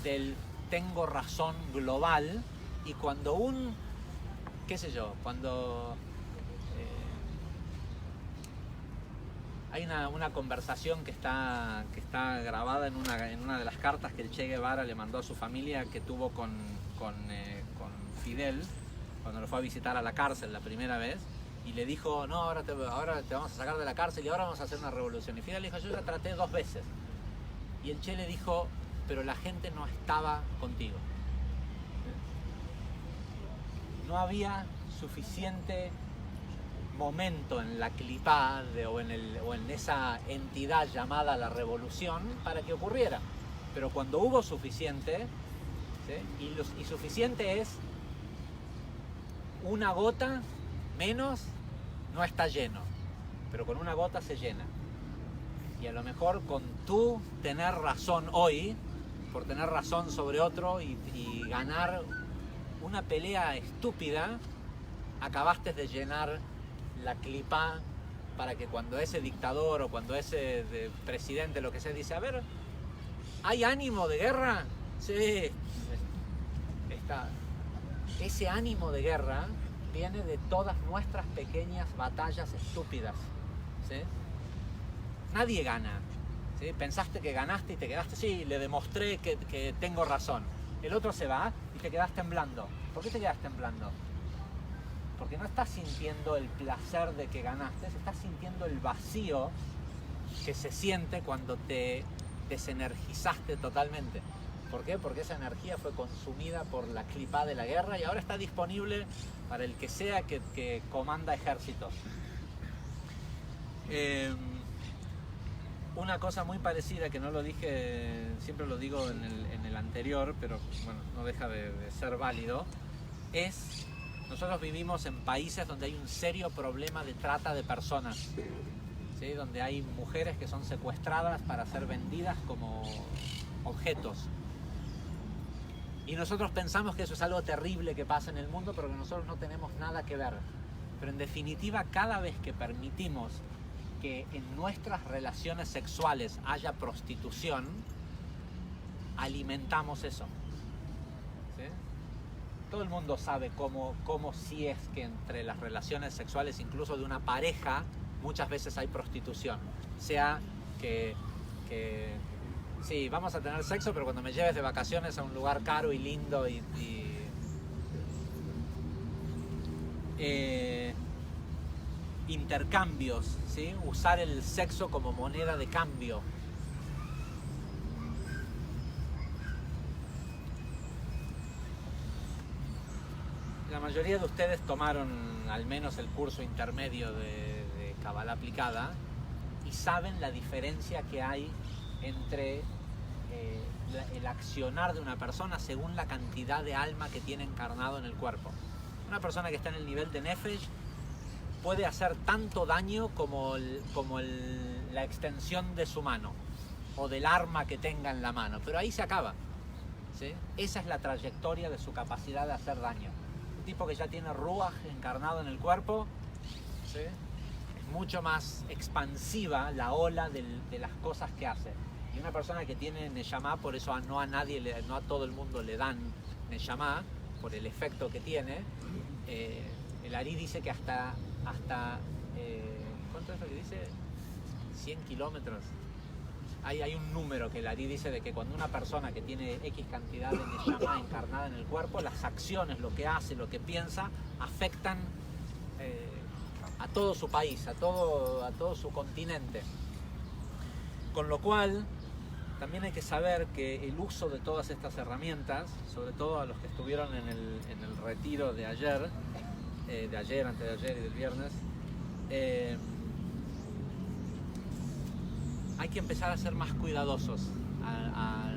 del tengo razón global. Y cuando Hay una conversación que está grabada en una de las cartas que el Che Guevara le mandó a su familia, que tuvo con Fidel cuando lo fue a visitar a la cárcel la primera vez, y le dijo, no, ahora te vamos a sacar de la cárcel y ahora vamos a hacer una revolución. Y Fidel le dijo, yo ya traté 2 veces. Y el Che le dijo, pero la gente no estaba contigo. No había suficiente momento en la clipá o en esa entidad llamada la revolución para que ocurriera. Pero cuando hubo suficiente, ¿sí? y suficiente es una gota menos, no está lleno, pero con una gota se llena. Y a lo mejor con tú tener razón hoy, por tener razón sobre otro y ganar una pelea estúpida, acabaste de llenar la clipá para que cuando ese dictador o cuando ese presidente, lo que sea, dice, a ver, ¿hay ánimo de guerra? Sí. Ese ánimo de guerra viene de todas nuestras pequeñas batallas estúpidas, ¿sí? Nadie gana, ¿sí? Pensaste que ganaste y te quedaste, sí, le demostré que tengo razón. El otro se va y te quedas temblando. ¿Por qué te quedas temblando? Porque no estás sintiendo el placer de que ganaste, estás sintiendo el vacío que se siente cuando te desenergizaste totalmente. ¿Por qué? Porque esa energía fue consumida por la clipá de la guerra y ahora está disponible para el que sea que comanda ejércitos. Una cosa muy parecida, que no lo dije, siempre lo digo en el anterior, pero bueno, no deja de ser válido, es, nosotros vivimos en países donde hay un serio problema de trata de personas, ¿sí? Donde hay mujeres que son secuestradas para ser vendidas como objetos. Y nosotros pensamos que eso es algo terrible que pasa en el mundo, pero que nosotros no tenemos nada que ver. Pero en definitiva, cada vez que permitimos que en nuestras relaciones sexuales haya prostitución, alimentamos eso. ¿Sí? Todo el mundo sabe cómo sí es que entre las relaciones sexuales, incluso de una pareja, muchas veces hay prostitución. Sea que sí, vamos a tener sexo, pero cuando me lleves de vacaciones a un lugar caro y lindo intercambios, ¿sí? Usar el sexo como moneda de cambio. La mayoría de ustedes tomaron al menos el curso intermedio de Kabbalah aplicada y saben la diferencia que hay entre el accionar de una persona según la cantidad de alma que tiene encarnado en el cuerpo. Una persona que está en el nivel de Nefesh puede hacer tanto daño como la extensión de su mano o del arma que tenga en la mano, pero ahí se acaba, ¿sí? Esa es la trayectoria de su capacidad de hacer daño. Un tipo que ya tiene Ruach encarnado en el cuerpo, ¿sí? Es mucho más expansiva la ola de las cosas que hace. Y una persona que tiene Neshama, por eso no a todo el mundo le dan Neshama, por el efecto que tiene. El Ari dice que hasta ¿cuánto es lo que dice? 100 kilómetros. Hay un número que el Ari dice de que cuando una persona que tiene X cantidad de Neshama encarnada en el cuerpo, las acciones, lo que hace, lo que piensa, afectan a todo su país, a todo su continente. Con lo cual, también hay que saber que el uso de todas estas herramientas, sobre todo a los que estuvieron en el retiro de ayer, antes de ayer y del viernes, hay que empezar a ser más cuidadosos, a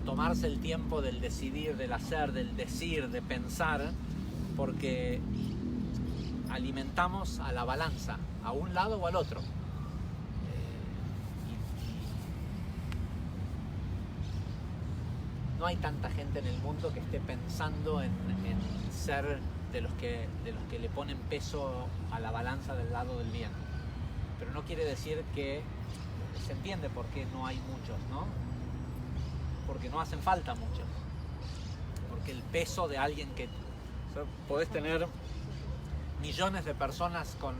tomarse el tiempo del decidir, del hacer, del decir, de pensar, porque alimentamos a la balanza, a un lado o al otro. No hay tanta gente en el mundo que esté pensando en ser de los que le ponen peso a la balanza del lado del bien. Pero no quiere decir que se entiende por qué no hay muchos, ¿no? Porque no hacen falta muchos. Porque el peso de alguien que... O sea, podés tener millones de personas con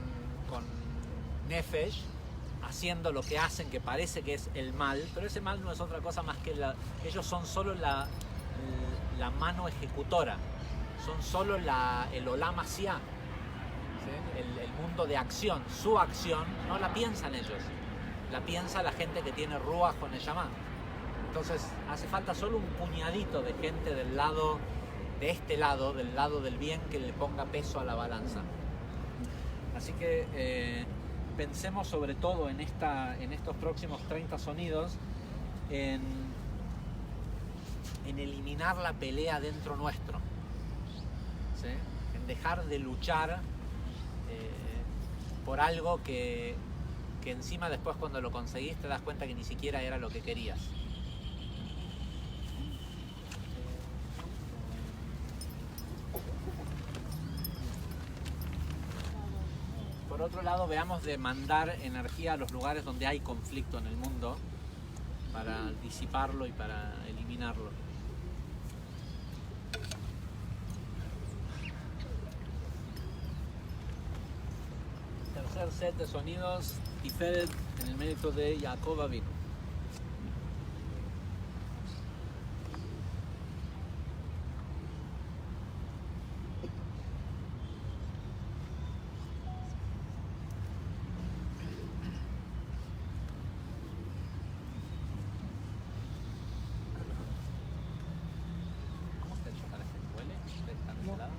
Nefesh, haciendo lo que hacen, que parece que es el mal, pero ese mal no es otra cosa más que ellos son solo la mano ejecutora, son solo el Olam Asiá, ¿sí? El mundo de acción, su acción no la piensan ellos, la piensa la gente que tiene Ruach o Neshama. Entonces hace falta solo un puñadito de gente del lado, de este lado, del lado del bien, que le ponga peso a la balanza. Así que pensemos sobre todo en estos próximos 30 sonidos en eliminar la pelea dentro nuestro, ¿sí? En dejar de luchar por algo que encima después cuando lo conseguís te das cuenta que ni siquiera era lo que querías. Por otro lado, veamos de mandar energía a los lugares donde hay conflicto en el mundo para disiparlo y para eliminarlo. Tercer set de sonidos, Tiferet en el mérito de Jacob Avinu. ¿Cómo está el chocolate? ¿Huele? ¿Está mezclado?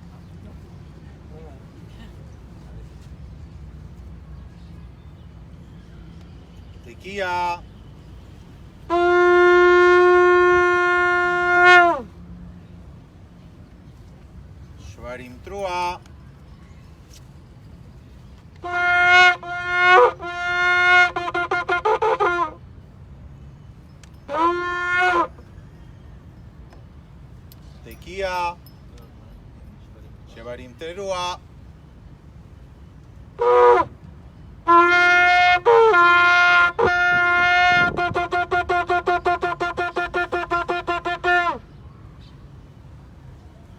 Tequía. Shvarim Trua. Tequía. Shvarim Terua.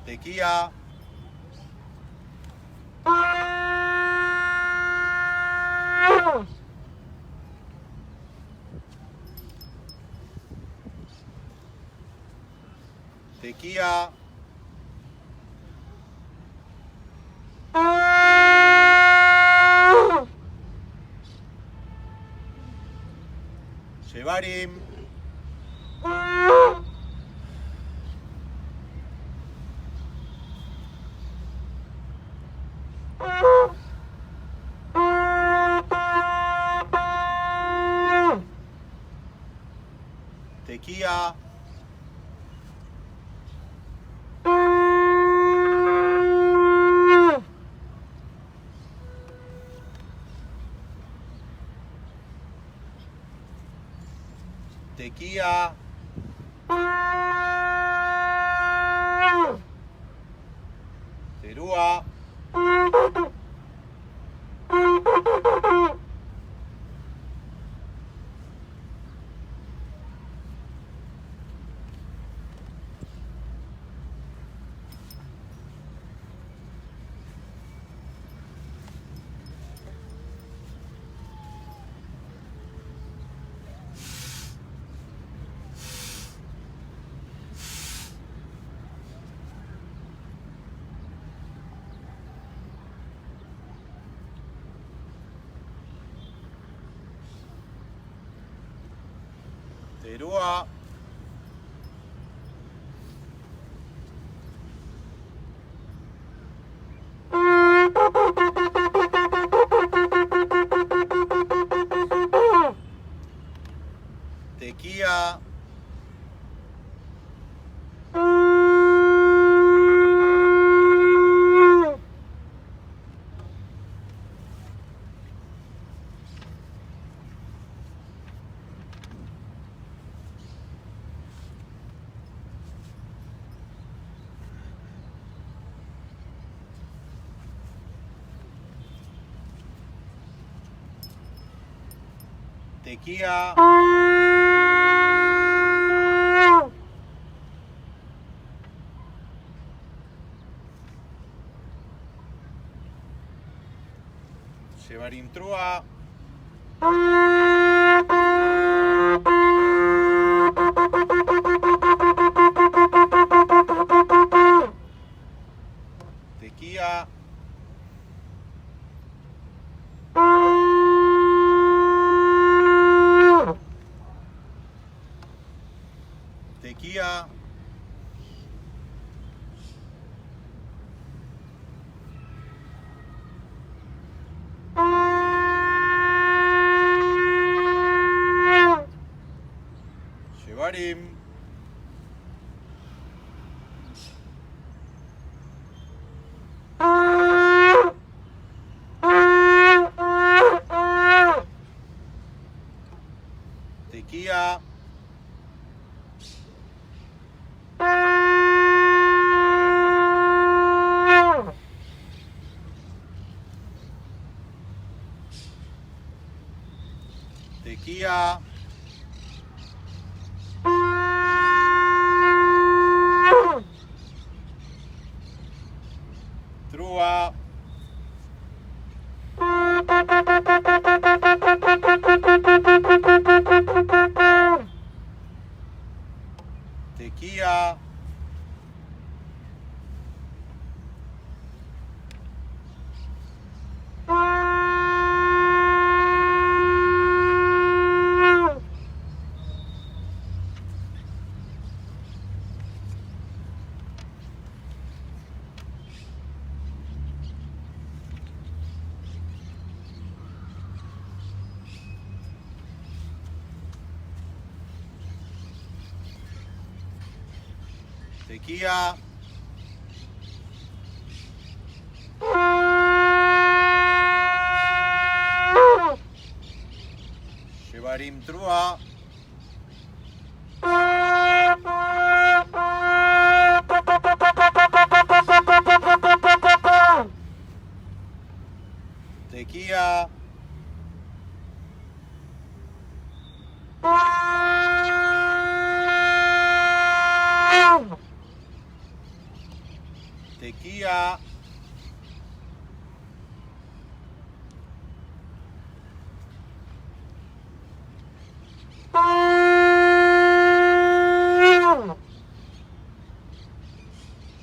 Tequía. Tequía. Shevarim. Tequía. Tequía. Terúa. Terúa. Tequía. Tequía. Shevarim Trua. Tequía. Trúa. Tequía. Tequía. Shevarim Trúa. Tequía. Tequía.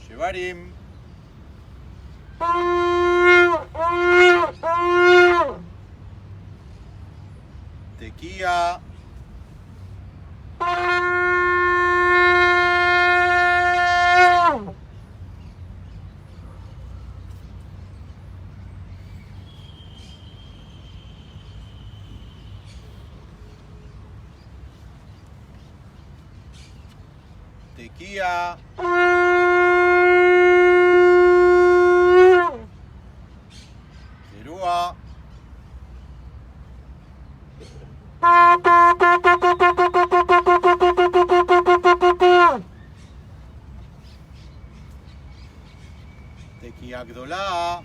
Shevarim. Tequía. Tequía. Terúa. Tequía Gdolá.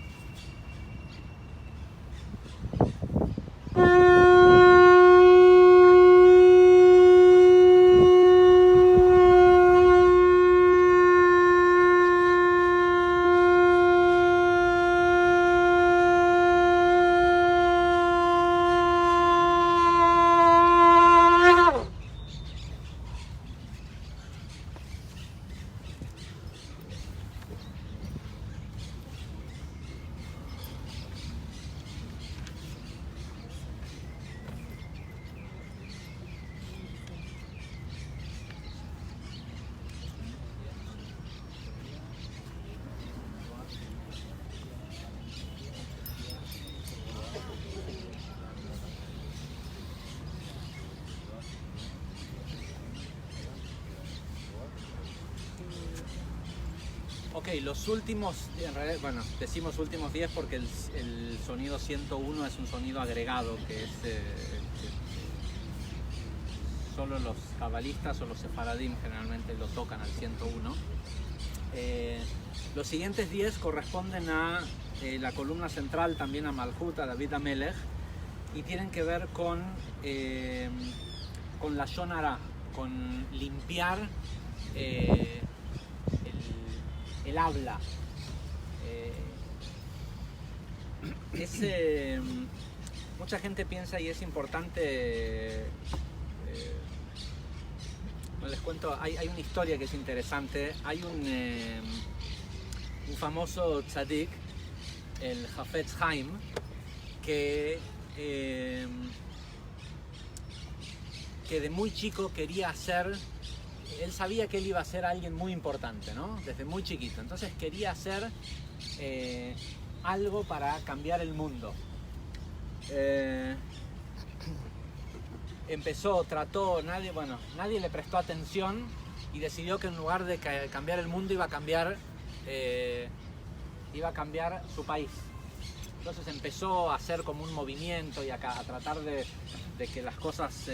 Ok, los últimos, en realidad, bueno, decimos últimos 10 porque el sonido 101 es un sonido agregado que es que solo los cabalistas o los sefaradim generalmente lo tocan al 101. Los siguientes 10 corresponden a la columna central, también a Malhut, a David Amelech, y tienen que ver con la Lashon Hara, con limpiar el habla. Mucha gente piensa, y es importante, les cuento, hay una historia que es interesante. Hay un famoso tzadik, el Hafetz Haim, que de muy chico quería ser. Él sabía que él iba a ser alguien muy importante, ¿no? Desde muy chiquito. Entonces quería hacer algo para cambiar el mundo. Empezó, trató, nadie le prestó atención y decidió que en lugar de cambiar el mundo iba a cambiar su país. Entonces empezó a hacer como un movimiento y a tratar de que las cosas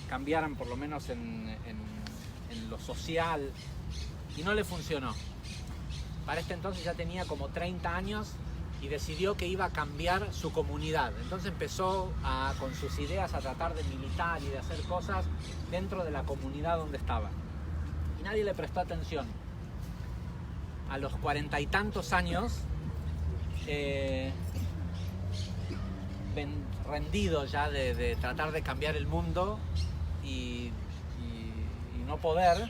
cambiaran, por lo menos en lo social, y no le funcionó. Para este entonces ya tenía como 30 años y decidió que iba a cambiar su comunidad. Entonces empezó con sus ideas a tratar de militar y de hacer cosas dentro de la comunidad donde estaba. Y nadie le prestó atención. A los 40 y tantos años, rendido ya de tratar de cambiar el mundo y no poder,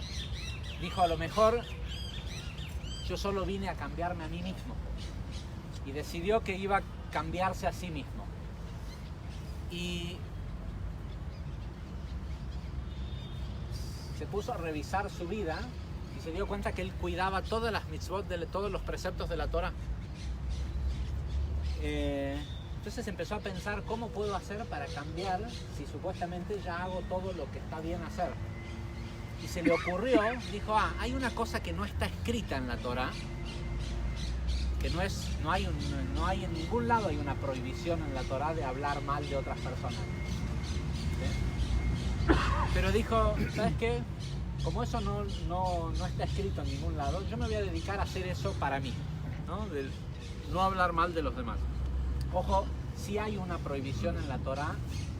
dijo: a lo mejor yo solo vine a cambiarme a mí mismo. Y decidió que iba a cambiarse a sí mismo. Y se puso a revisar su vida y se dio cuenta que él cuidaba todas las mitzvot, todos los preceptos de la Torah. Entonces empezó a pensar: ¿cómo puedo hacer para cambiar si supuestamente ya hago todo lo que está bien hacer? Y se le ocurrió, dijo: hay una cosa que no está escrita en la Torah, que no hay en ningún lado hay una prohibición en la Torah de hablar mal de otras personas. ¿Sí? Pero dijo: ¿sabes qué? Como eso no está escrito en ningún lado, yo me voy a dedicar a hacer eso para mí, ¿no? De no hablar mal de los demás. Ojo, sí hay una prohibición en la Torah,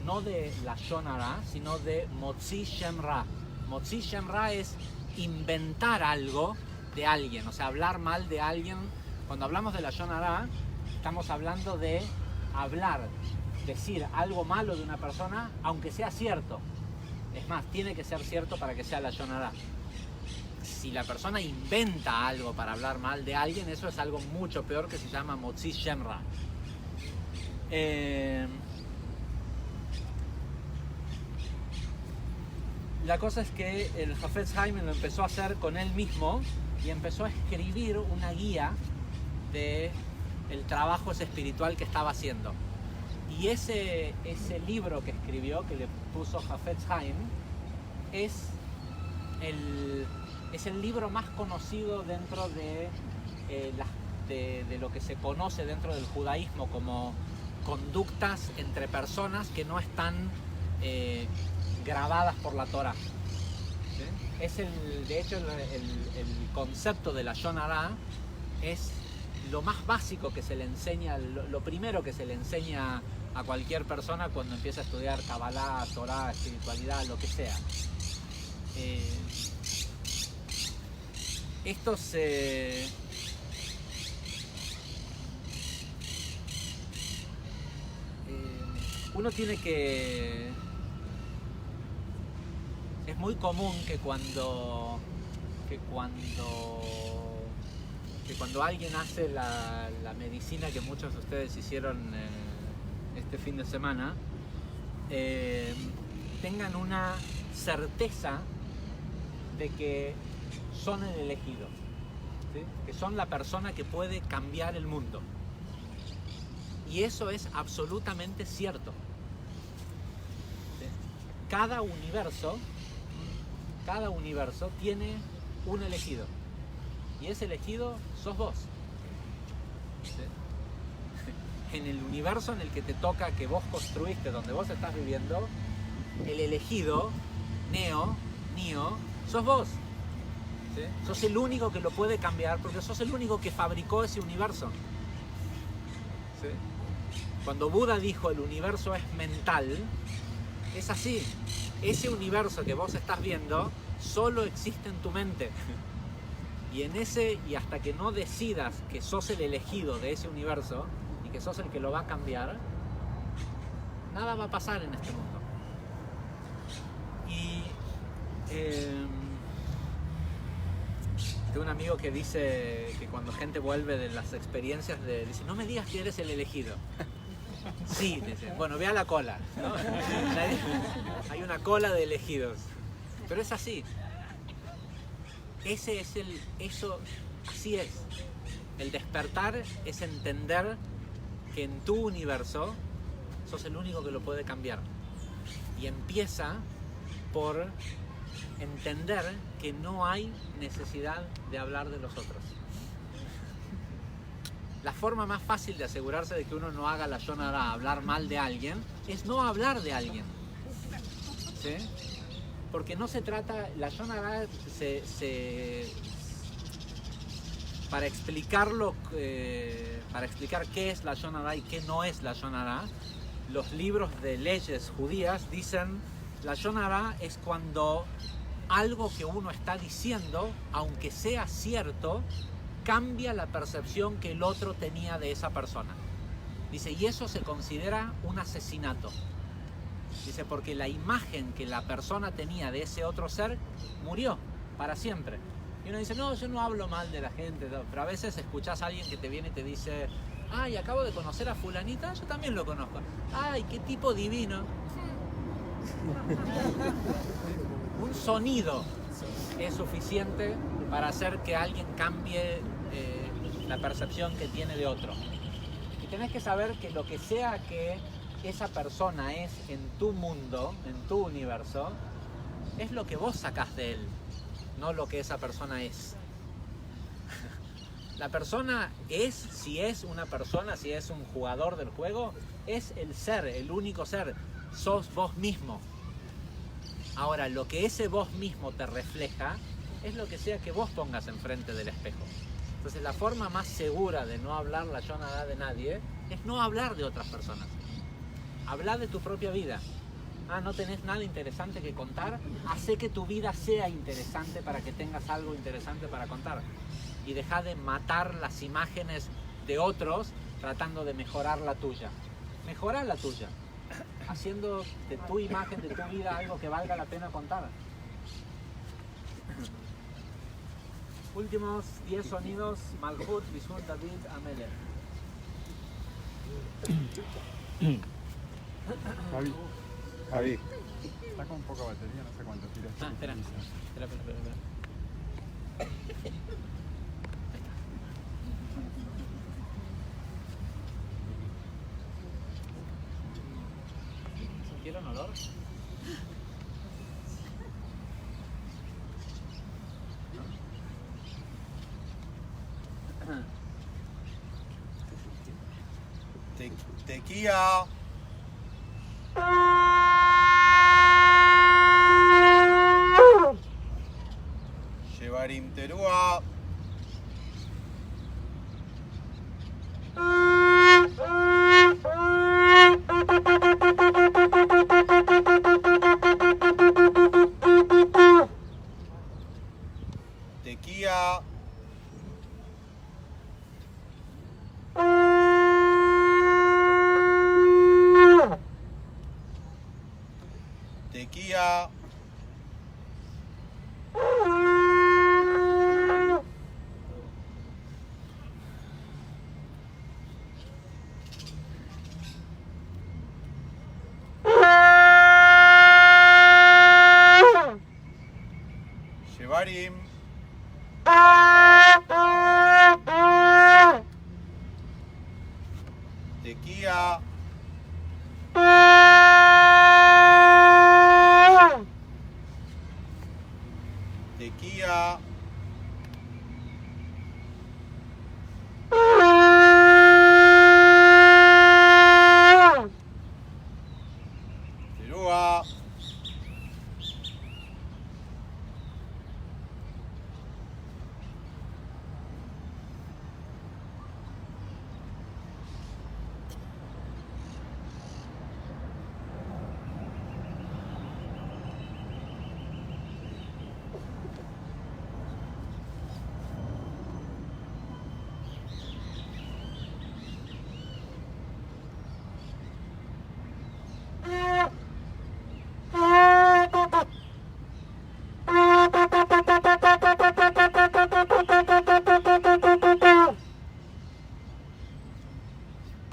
no de Lashon Hara, sino de Motzi Shem Ra. Motzi Shem Ra es inventar algo de alguien, o sea, hablar mal de alguien. Cuando hablamos de Lashon Hara, estamos hablando de decir algo malo de una persona, aunque sea cierto. Es más, tiene que ser cierto para que sea Lashon Hara. Si la persona inventa algo para hablar mal de alguien, eso es algo mucho peor, que se llama Motzi Shem Ra. La cosa es que el Hafetz Haim lo empezó a hacer con él mismo y empezó a escribir una guía de el trabajo espiritual que estaba haciendo. Y ese libro que escribió, que le puso Hafetz Haim, es el libro más conocido dentro de lo que se conoce dentro del judaísmo como conductas entre personas que no están grabadas por la Torah. ¿Sí? De hecho, el concepto de la Lashon Hara es lo más básico que se le enseña, lo primero que se le enseña a cualquier persona cuando empieza a estudiar Kabbalah, Torah, espiritualidad, lo que sea. Uno tiene que... Es muy común que cuando alguien hace la medicina que muchos de ustedes hicieron este fin de semana, tengan una certeza de que son el elegido, ¿sí? Que son la persona que puede cambiar el mundo. Y eso es absolutamente cierto. ¿Sí? Cada universo tiene un elegido. Y ese elegido sos vos. ¿Sí? En el universo en el que te toca, que vos construiste, donde vos estás viviendo, el elegido, Neo, sos vos. ¿Sí? Sos el único que lo puede cambiar, porque sos el único que fabricó ese universo. ¿Sí? Cuando Buda dijo el universo es mental, es así. Ese universo que vos estás viendo solo existe en tu mente. Y hasta que no decidas que sos el elegido de ese universo y que sos el que lo va a cambiar, nada va a pasar en este mundo. Y tengo un amigo que dice que cuando gente vuelve de las experiencias, dice: no me digas que eres el elegido. Sí, dice. Bueno, ve a la cola, ¿no? Hay una cola de elegidos. Pero es así. Así es. El despertar es entender que en tu universo sos el único que lo puede cambiar. Y empieza por entender que no hay necesidad de hablar de los otros. La forma más fácil de asegurarse de que uno no haga la Lashon Hara, hablar mal de alguien, es no hablar de alguien. ¿Sí? Porque no se trata, la Lashon Hara para explicarlo para explicar qué es Lashon Hara y qué no es Lashon Hara, los libros de leyes judías dicen Lashon Hara es cuando algo que uno está diciendo, aunque sea cierto, cambia la percepción que el otro tenía de esa persona. Dice, y eso se considera un asesinato. Dice, porque la imagen que la persona tenía de ese otro ser murió para siempre. Y uno dice, no, yo no hablo mal de la gente, no. Pero a veces escuchás a alguien que te viene y te dice, ay, acabo de conocer a fulanita, yo también lo conozco. Ay, qué tipo divino. Un sonido es suficiente para hacer que alguien cambie la percepción que tiene de otro. Y tenés que saber que lo que sea que esa persona es en tu mundo, en tu universo, es lo que vos sacás de él, no lo que esa persona es. La persona es, si es una persona, si es un jugador del juego, es el ser, el único ser. Sos vos mismo. Ahora, lo que ese vos mismo te refleja es lo que sea que vos pongas enfrente del espejo. Entonces, la forma más segura de no hablar Lashon Hara de nadie es no hablar de otras personas. Habla de tu propia vida. Ah, no tenés nada interesante que contar. Hacé que tu vida sea interesante para que tengas algo interesante para contar. Y deja de matar las imágenes de otros tratando de mejorar la tuya. Mejora la tuya, haciendo de tu imagen, de tu vida, algo que valga la pena contar. Últimos 10 sonidos, Malhut, Bishul, David, Amelech. Javi. Está con poca batería, no sé cuánto tiras. Espera. ¿Sintieron olor? Tequía. Shevarim Terúa. Tequía. Tequía. Shevarim. Tequía. Tequía. Terúa.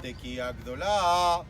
Tequía Gdolá.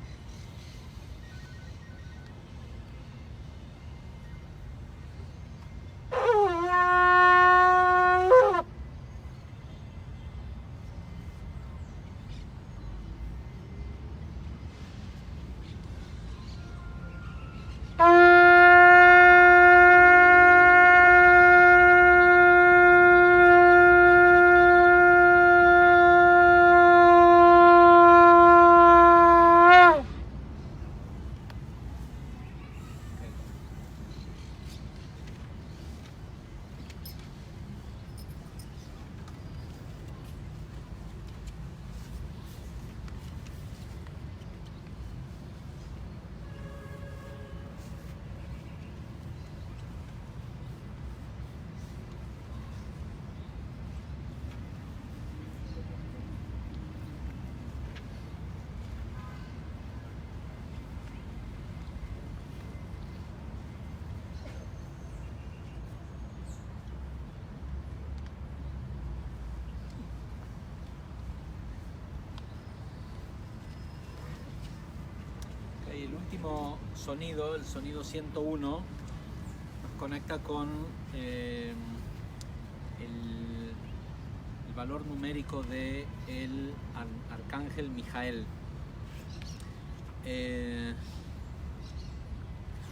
último sonido, el sonido 101, nos conecta con el valor numérico de el arcángel Mijael.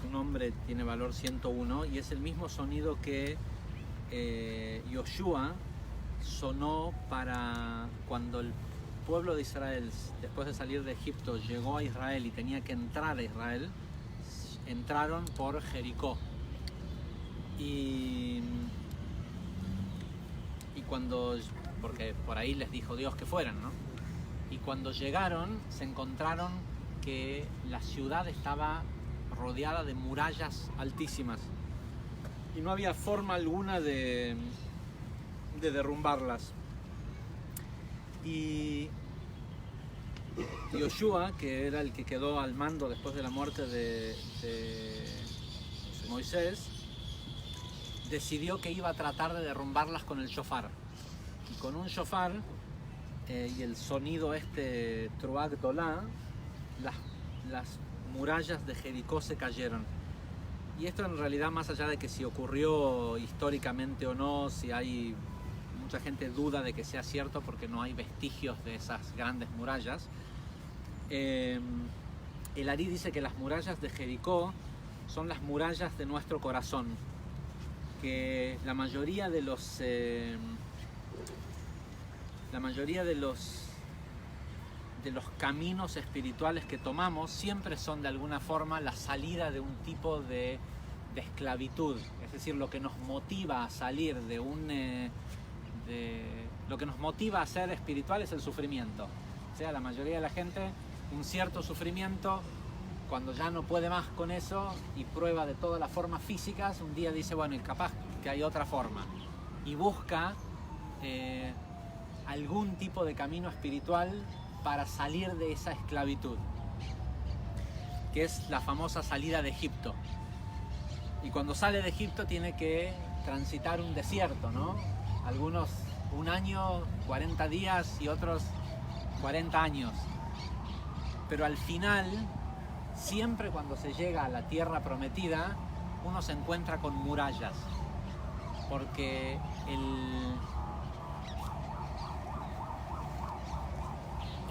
Su nombre tiene valor 101 y es el mismo sonido que Yoshua sonó para cuando el pueblo de Israel, después de salir de Egipto, llegó a Israel y tenía que entrar a Israel. Entraron por Jericó y cuando, porque por ahí les dijo Dios que fueran, ¿no? Y cuando llegaron se encontraron que la ciudad estaba rodeada de murallas altísimas y no había forma alguna de derrumbarlas. Y Yoshua, que era el que quedó al mando después de la muerte de Moisés, decidió que iba a tratar de derrumbarlas con el shofar. Y con un shofar y el sonido Truag Dolá, las murallas de Jericó se cayeron. Y esto en realidad, más allá de que si ocurrió históricamente o no, si hay mucha gente duda de que sea cierto porque no hay vestigios de esas grandes murallas, el Ari dice que las murallas de Jericó son las murallas de nuestro corazón, que la mayoría de los caminos espirituales que tomamos siempre son de alguna forma la salida de un tipo de esclavitud, es decir, lo que nos motiva a salir lo que nos motiva a ser espiritual es el sufrimiento. O sea, la mayoría de la gente, un cierto sufrimiento, cuando ya no puede más con eso y prueba de todas las formas físicas, un día dice, bueno, y capaz que hay otra forma, y busca algún tipo de camino espiritual para salir de esa esclavitud, que es la famosa salida de Egipto. Y cuando sale de Egipto tiene que transitar un desierto, ¿no? Algunos 1 año, 40 días y otros 40 años. Pero al final, siempre cuando se llega a la tierra prometida, uno se encuentra con murallas. Porque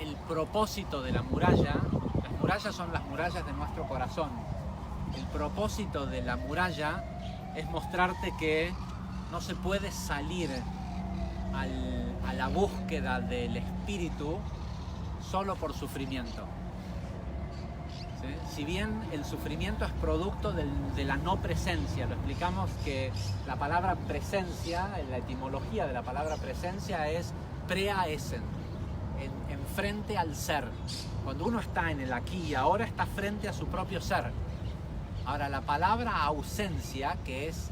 el propósito de la muralla, las murallas son las murallas de nuestro corazón. El propósito de la muralla es mostrarte que no se puede salir a la búsqueda del espíritu solo por sufrimiento. ¿Sí? Si bien el sufrimiento es producto de la no presencia, lo explicamos que la palabra presencia, la etimología de la palabra presencia es prea essen, enfrente al ser. Cuando uno está en el aquí y ahora, está frente a su propio ser. Ahora, la palabra ausencia, que es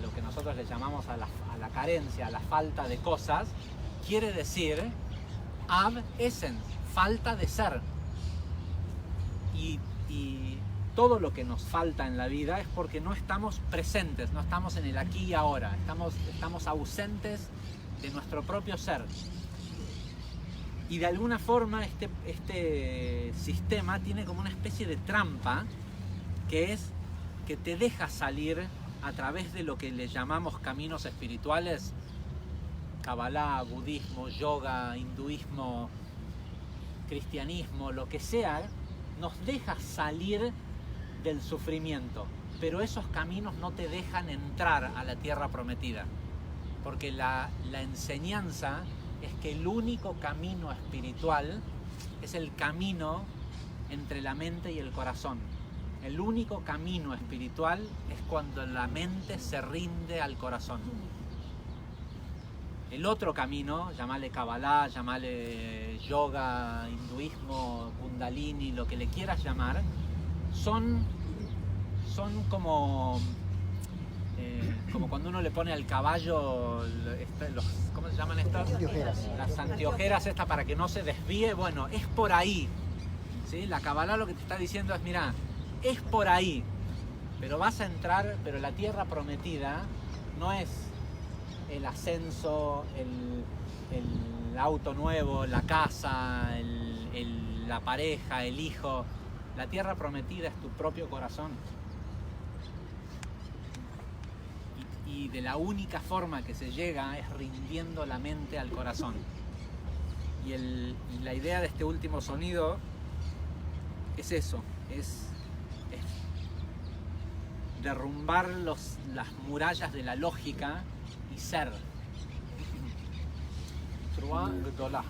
lo que nosotros le llamamos a la carencia, a la falta de cosas, quiere decir ab essen, falta de ser. Y todo lo que nos falta en la vida es porque no estamos presentes, no estamos en el aquí y ahora, estamos ausentes de nuestro propio ser. Y de alguna forma este sistema tiene como una especie de trampa, que es que te deja salir a través de lo que le llamamos caminos espirituales, Kabbalah, budismo, yoga, hinduismo, cristianismo, lo que sea, nos deja salir del sufrimiento, pero esos caminos no te dejan entrar a la tierra prometida, porque la enseñanza es que el único camino espiritual es el camino entre la mente y el corazón. El único camino espiritual es cuando la mente se rinde al corazón. El otro camino, llámale Kabbalah, llámale yoga, hinduismo, kundalini, lo que le quieras llamar, son como cuando uno le pone al caballo ¿cómo se llaman estas? Anteojeras. Las anteojeras estas para que no se desvíe. Bueno, es por ahí, ¿sí? La Kabbalah lo que te está diciendo es, mira, es por ahí, pero vas a entrar, pero la tierra prometida no es el ascenso, el auto nuevo, la casa, la pareja, el hijo. La tierra prometida es tu propio corazón. Y de la única forma que se llega es rindiendo la mente al corazón. Y la idea de este último sonido es eso, es derrumbar las murallas de la lógica y ser. Truá Gdolah.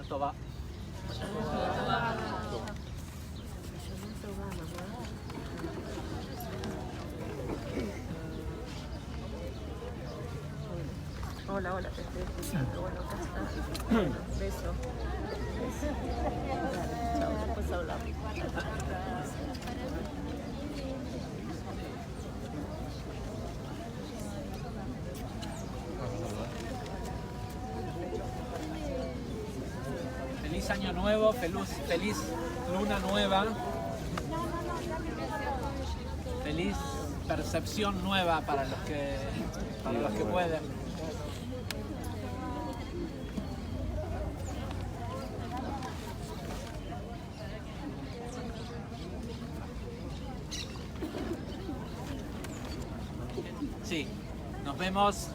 טובה. Hola, hola, te estoy escuchando. Bueno, acá está. Beso. Chao, después hablamos. Feliz año nuevo, feliz luna nueva, feliz percepción nueva para los que pueden. Sí, nos vemos. Sí.